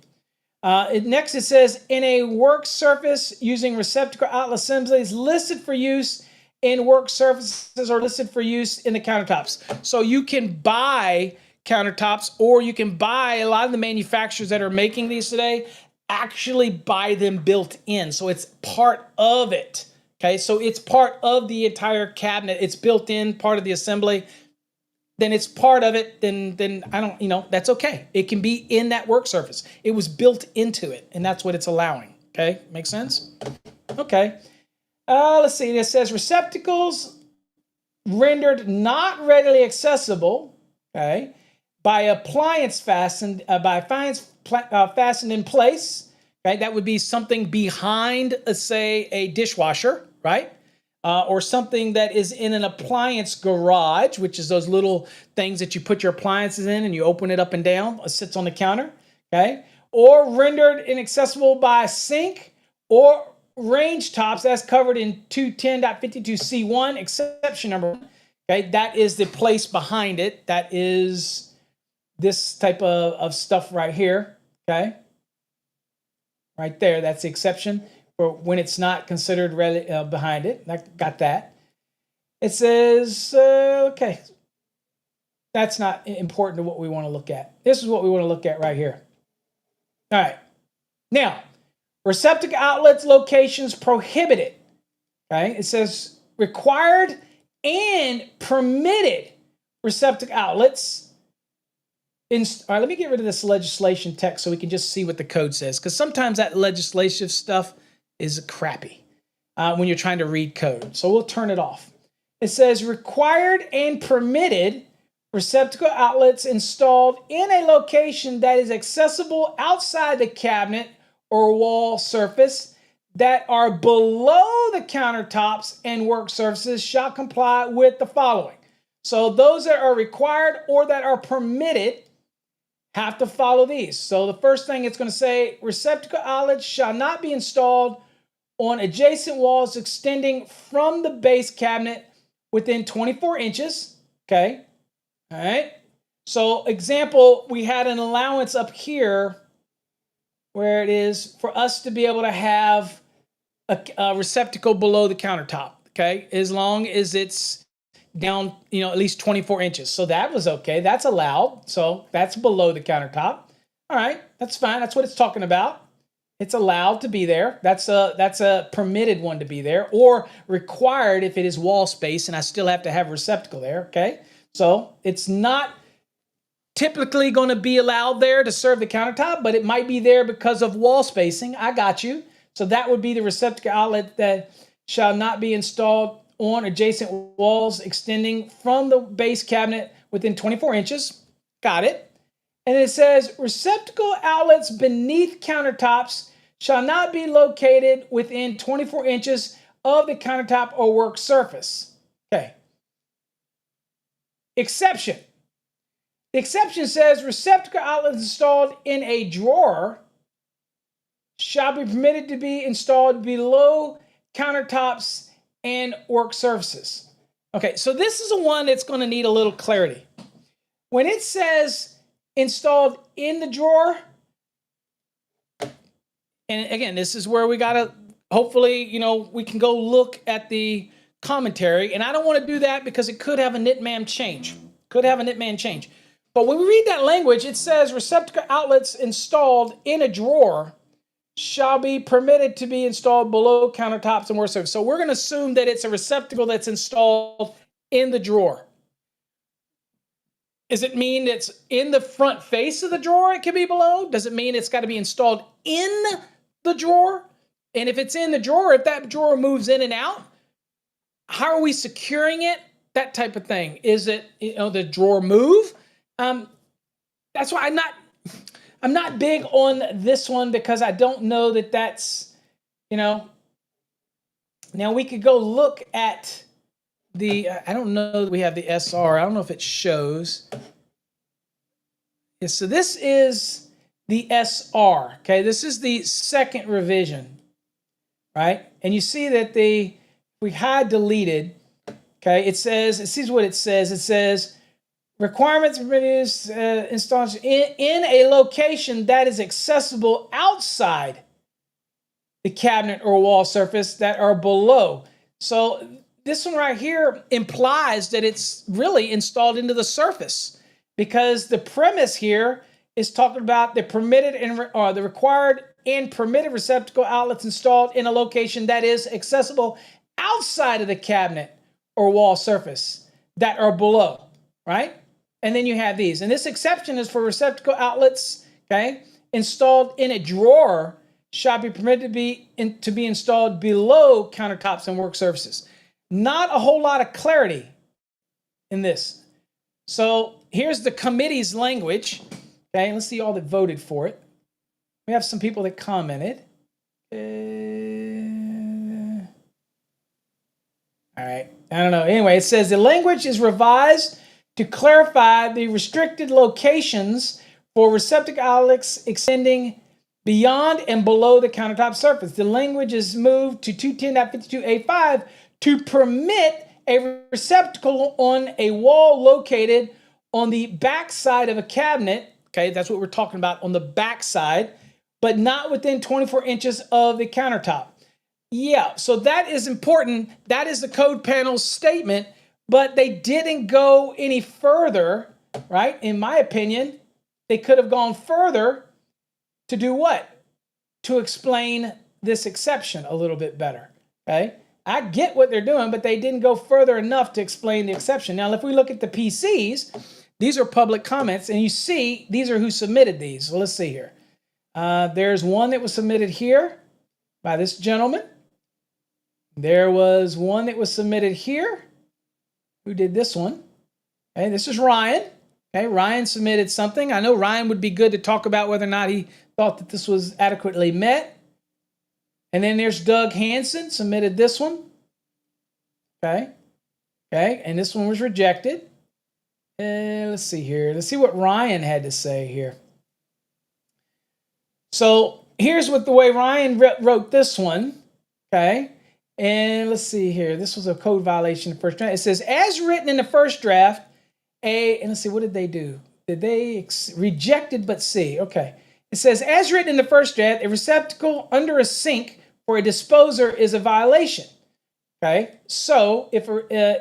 Next it says, in a work surface using receptacle outlet assemblies listed for use in work surfaces or listed for use in the countertops. So you can buy countertops or you can buy a lot of the manufacturers that are making these today actually buy them built in. So it's part of it. Okay, so it's part of the entire cabinet. It's built in, part of the assembly. Then it's part of it, then I don't, that's okay. It can be in that work surface. It was built into it, and that's what it's allowing. Okay, make sense? Okay. Let's see. It says receptacles rendered not readily accessible, okay, by appliance fastened fastened in place. Okay, that would be something behind, say, a dishwasher, right? Or something that is in an appliance garage, which is those little things that you put your appliances in and you open it up and down. It sits on the counter, okay? Or rendered inaccessible by a sink or range tops. That's covered in 210.52C1, exception number 1. Okay, that is the place behind it. That is this type of stuff right here, okay? Right there, that's the exception. For when it's not considered behind it. I got that. It says, okay, that's not important to what we want to look at. This is what we want to look at right here. All right. Now, receptacle outlets locations prohibited. Okay. It says required and permitted receptacle outlets. All right, let me get rid of this legislation text so we can just see what the code says. Because sometimes that legislative stuff is crappy when you're trying to read code. So we'll turn it off. It says required and permitted receptacle outlets installed in a location that is accessible outside the cabinet or wall surface that are below the countertops and work surfaces shall comply with the following. So those that are required or that are permitted have to follow these. So the first thing it's going to say, receptacle outlets shall not be installed on adjacent walls extending from the base cabinet within 24 inches. Okay. All right. So example, we had an allowance up here where it is for us to be able to have a receptacle below the countertop. Okay. As long as it's down, at least 24 inches. So that was okay. That's allowed. So that's below the countertop. All right. That's fine. That's what it's talking about. It's allowed to be there. That's a permitted one to be there, or required if it is wall space and I still have to have a receptacle there. Okay. So it's not typically going to be allowed there to serve the countertop, but it might be there because of wall spacing. I got you. So that would be the receptacle outlet that shall not be installed on adjacent walls extending from the base cabinet within 24 inches. Got it. And it says receptacle outlets beneath countertops shall not be located within 24 inches of the countertop or work surface. Okay. Exception. The exception says receptacle outlets installed in a drawer shall be permitted to be installed below countertops and work surfaces. Okay, so this is the one that's going to need a little clarity. When it says installed in the drawer, and again, this is where we got to, hopefully, we can go look at the commentary, and I don't want to do that because it could have a nitman change. But when we read that language, it says receptacle outlets installed in a drawer shall be permitted to be installed below countertops and work surfaces. So we're going to assume that it's a receptacle that's installed in the drawer. Does it mean it's in the front face of the drawer it can be below? Does it mean it's got to be installed in the drawer? And if it's in the drawer, if that drawer moves in and out, how are we securing it? That type of thing. Is it, the drawer move? That's why I'm not big on this one because I don't know that that's, Now we could go look at I don't know that we have the SR. I don't know if it shows. Yeah, so this is the SR. Okay, this is the second revision, right? And you see that we had deleted. Okay, it sees what it says. It says requirements permitted installation in a location that is accessible outside the cabinet or wall surface that are below. So this one right here implies that it's really installed into the surface because the premise here is talking about the permitted or the required and permitted receptacle outlets installed in a location that is accessible outside of the cabinet or wall surface that are below, right? And then you have these. And this exception is for receptacle outlets, okay, installed in a drawer shall be permitted to be installed below countertops and work surfaces. Not a whole lot of clarity in this. So here's the committee's language. Okay, let's see all that voted for it. We have some people that commented. All right, I don't know. Anyway, it says the language is revised to clarify the restricted locations for receptacle outlets extending beyond and below the countertop surface. The language is moved to 210.52A5 to permit a receptacle on a wall located on the back side of a cabinet. Okay, that's what we're talking about, on the back side, but not within 24 inches of the countertop. Yeah, so that is important. That is the code panel's statement, but they didn't go any further, right? In my opinion, they could have gone further to do what? To explain this exception a little bit better, okay? I get what they're doing, but they didn't go further enough to explain the exception. Now, if we look at the PCs, these are public comments, and you see these are who submitted these. So let's see here. There's one that was submitted here by this gentleman. There was one that was submitted here who did this one. Okay, this is Ryan. Okay, Ryan submitted something. I know Ryan would be good to talk about whether or not he thought that this was adequately met. And then there's Doug Hansen, submitted this one. Okay, and this one was rejected. Let's see here. Let's see what Ryan had to say here. So here's what the way Ryan wrote this one. Okay, and let's see here. This was a code violation in the first draft. It says, as written in the first draft, and let's see, what did they do? Did they rejected but C? Okay. It says, as written in the first draft, a receptacle under a sink for a disposer is a violation. Okay. So if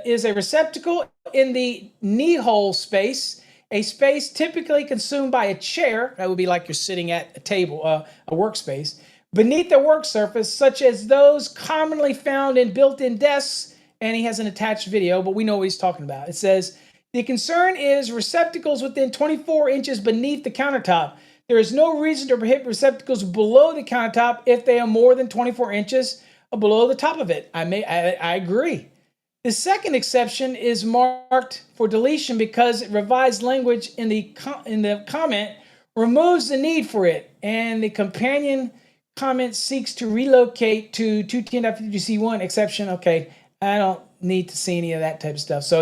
is a receptacle in the knee hole space, a space typically consumed by a chair, that would be like you're sitting at a table, a workspace, beneath the work surface, such as those commonly found in built-in desks, and he has an attached video, but we know what he's talking about. It says, the concern is receptacles within 24 inches beneath the countertop. There is no reason to prohibit receptacles below the countertop if they are more than 24 inches below the top of it. I agree. The second exception is marked for deletion because revised language in the comment removes the need for it, and the companion comment seeks to relocate to 210.52c1 exception. Okay, I don't need to see any of that type of stuff. So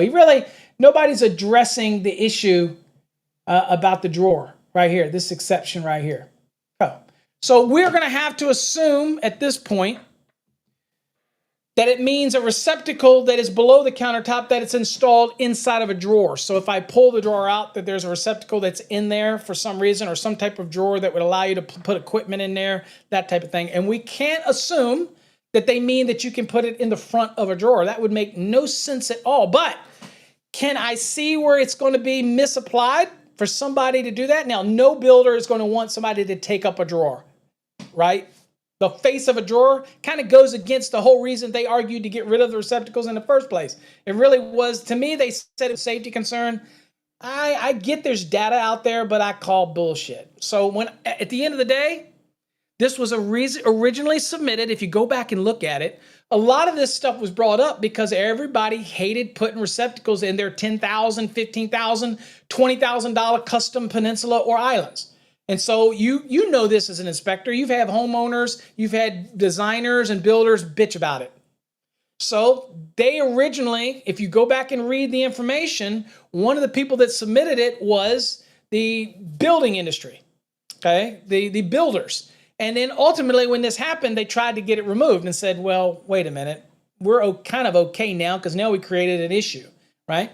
nobody's addressing the issue about the drawer right here, this exception right here. Oh. So we're going to have to assume at this point that it means a receptacle that is below the countertop, that it's installed inside of a drawer. So if I pull the drawer out, that there's a receptacle that's in there for some reason, or some type of drawer that would allow you to put equipment in there, that type of thing. And we can't assume that they mean that you can put it in the front of a drawer. That would make no sense at all. But can I see where it's going to be misapplied for somebody to do that? Now, no builder is going to want somebody to take up a drawer, right? The face of a drawer kind of goes against the whole reason they argued to get rid of the receptacles in the first place. It really was, to me, they said it was a safety concern. I get there's data out there, but I call bullshit. So when at the end of the day, this was originally submitted. If you go back and look at it, a lot of this stuff was brought up because everybody hated putting receptacles in their $10,000, $15,000, $20,000 custom peninsula or islands. And so you know this as an inspector. You've had homeowners, you've had designers and builders bitch about it. So they originally, if you go back and read the information, one of the people that submitted it was the building industry, okay, the builders. And then ultimately when this happened, they tried to get it removed and said, well, wait a minute, we're kind of okay now because now we created an issue, right?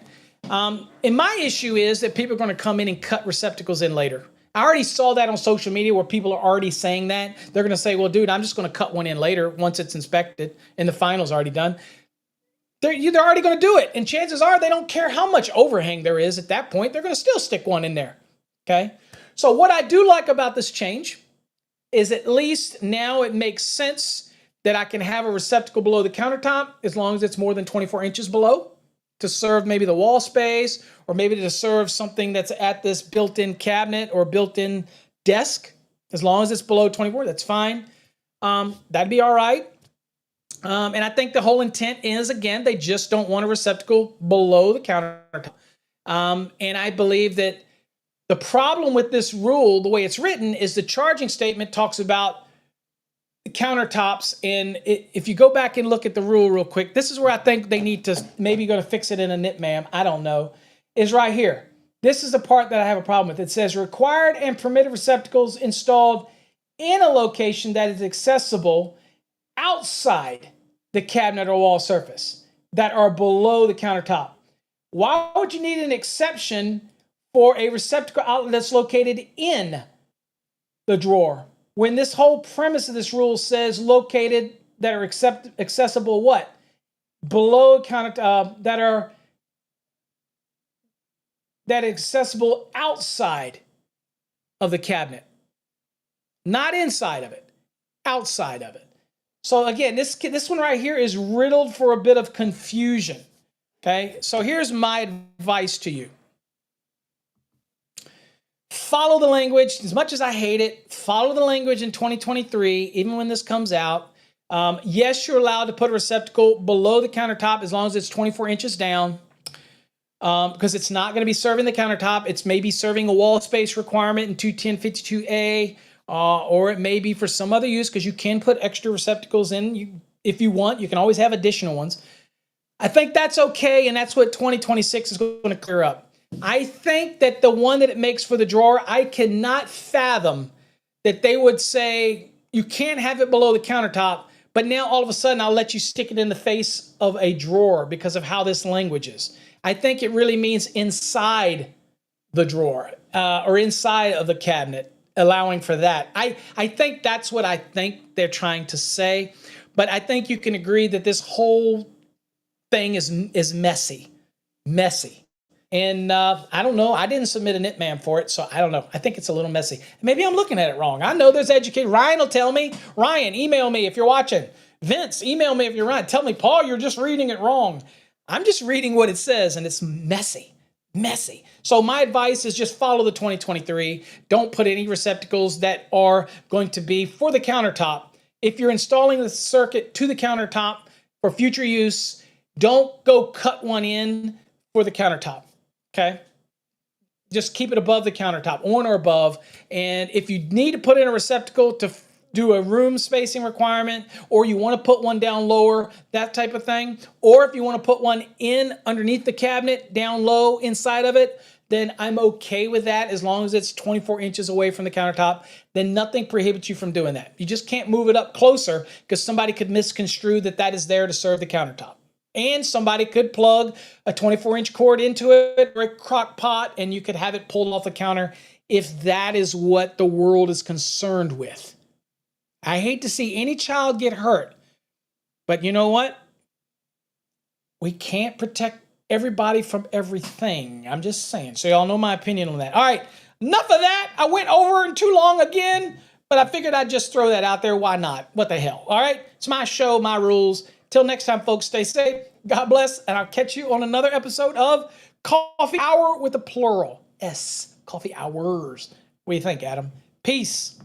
And my issue is that people are going to come in and cut receptacles in later. I already saw that on social media where people are already saying that. They're going to say, well, dude, I'm just going to cut one in later once it's inspected and the final's already done. They're already going to do it. And chances are they don't care how much overhang there is at that point. They're going to still stick one in there, okay? So what I do like about this change is at least now it makes sense that I can have a receptacle below the countertop as long as it's more than 24 inches below, to serve maybe the wall space, or maybe to serve something that's at this built-in cabinet or built-in desk. As long as it's below 24, that's fine. That'd be all right. And I think the whole intent is, again, they just don't want a receptacle below the countertop. And I believe that the problem with this rule, the way it's written, is the charging statement talks about countertops, and if you go back and look at the rule real quick, this is where I think they need to maybe go to fix it in a NITMAM, I don't know, is right here. This is the part that I have a problem with. It says required and permitted receptacles installed in a location that is accessible outside the cabinet or wall surface that are below the countertop. Why would you need an exception for a receptacle outlet that's located in the drawer, when this whole premise of this rule says located that are accessible what? Below countertop, that are accessible outside of the cabinet. Not inside of it, outside of it. So again, this one right here is riddled for a bit of confusion. Okay, so here's my advice to you. Follow the language. As much as I hate it, follow the language in 2023, even when this comes out. Yes, you're allowed to put a receptacle below the countertop as long as it's 24 inches down. because it's not going to be serving the countertop. It's maybe serving a wall space requirement in 21052A, or it may be for some other use because you can put extra receptacles in if you want. You can always have additional ones. I think that's okay, and that's what 2026 is going to clear up. I think that the one that it makes for the drawer, I cannot fathom that they would say you can't have it below the countertop, but now all of a sudden I'll let you stick it in the face of a drawer because of how this language is. I think it really means inside the drawer or inside of the cabinet, allowing for that. I think that's what I think they're trying to say, but I think you can agree that this whole thing is messy. And I don't know. I didn't submit a Knitman for it, so I don't know. I think it's a little messy. Maybe I'm looking at it wrong. I know there's educated. Ryan will tell me. Ryan, email me if you're watching. Vince, email me if you're right. Tell me, Paul, you're just reading it wrong. I'm just reading what it says, and it's messy. So my advice is just follow the 2023. Don't put any receptacles that are going to be for the countertop. If you're installing the circuit to the countertop for future use, don't go cut one in for the countertop. Okay, just keep it above the countertop, on or above. And if you need to put in a receptacle to do a room spacing requirement, or you want to put one down lower, that type of thing, or if you want to put one in underneath the cabinet, down low inside of it, then I'm okay with that as long as it's 24 inches away from the countertop. Then nothing prohibits you from doing that. You just can't move it up closer because somebody could misconstrue that is there to serve the countertop. And somebody could plug a 24-inch cord into it or a crock pot, and you could have it pulled off the counter if that is what the world is concerned with. I hate to see any child get hurt, but you know what? We can't protect everybody from everything. I'm just saying. So y'all know my opinion on that. All right, enough of that. I went over and too long again, but I figured I'd just throw that out there. Why not? What the hell? All right, it's my show, my rules. Till next time, folks, stay safe. God bless, and I'll catch you on another episode of Coffee Hour with a plural. S. Coffee Hours. What do you think, Adam? Peace.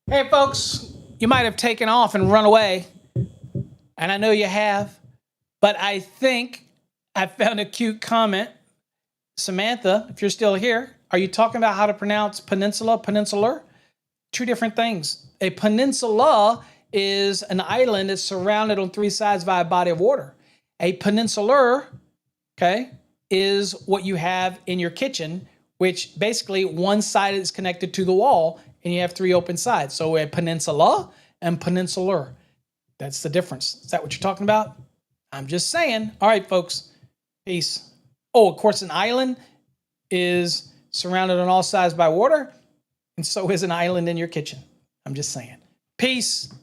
Hey, folks, you might have taken off and run away, and I know you have, but I think I found a cute comment. Samantha, if you're still here, are you talking about how to pronounce peninsula, peninsular? Two different things. A peninsula is an island that's surrounded on three sides by a body of water. A peninsular, okay, is what you have in your kitchen, which basically one side is connected to the wall and you have three open sides. So a peninsula and peninsular. That's the difference. Is that what you're talking about? I'm just saying. All right, folks. Peace. Oh, of course, an island is surrounded on all sides by water, and so is an island in your kitchen. I'm just saying. Peace.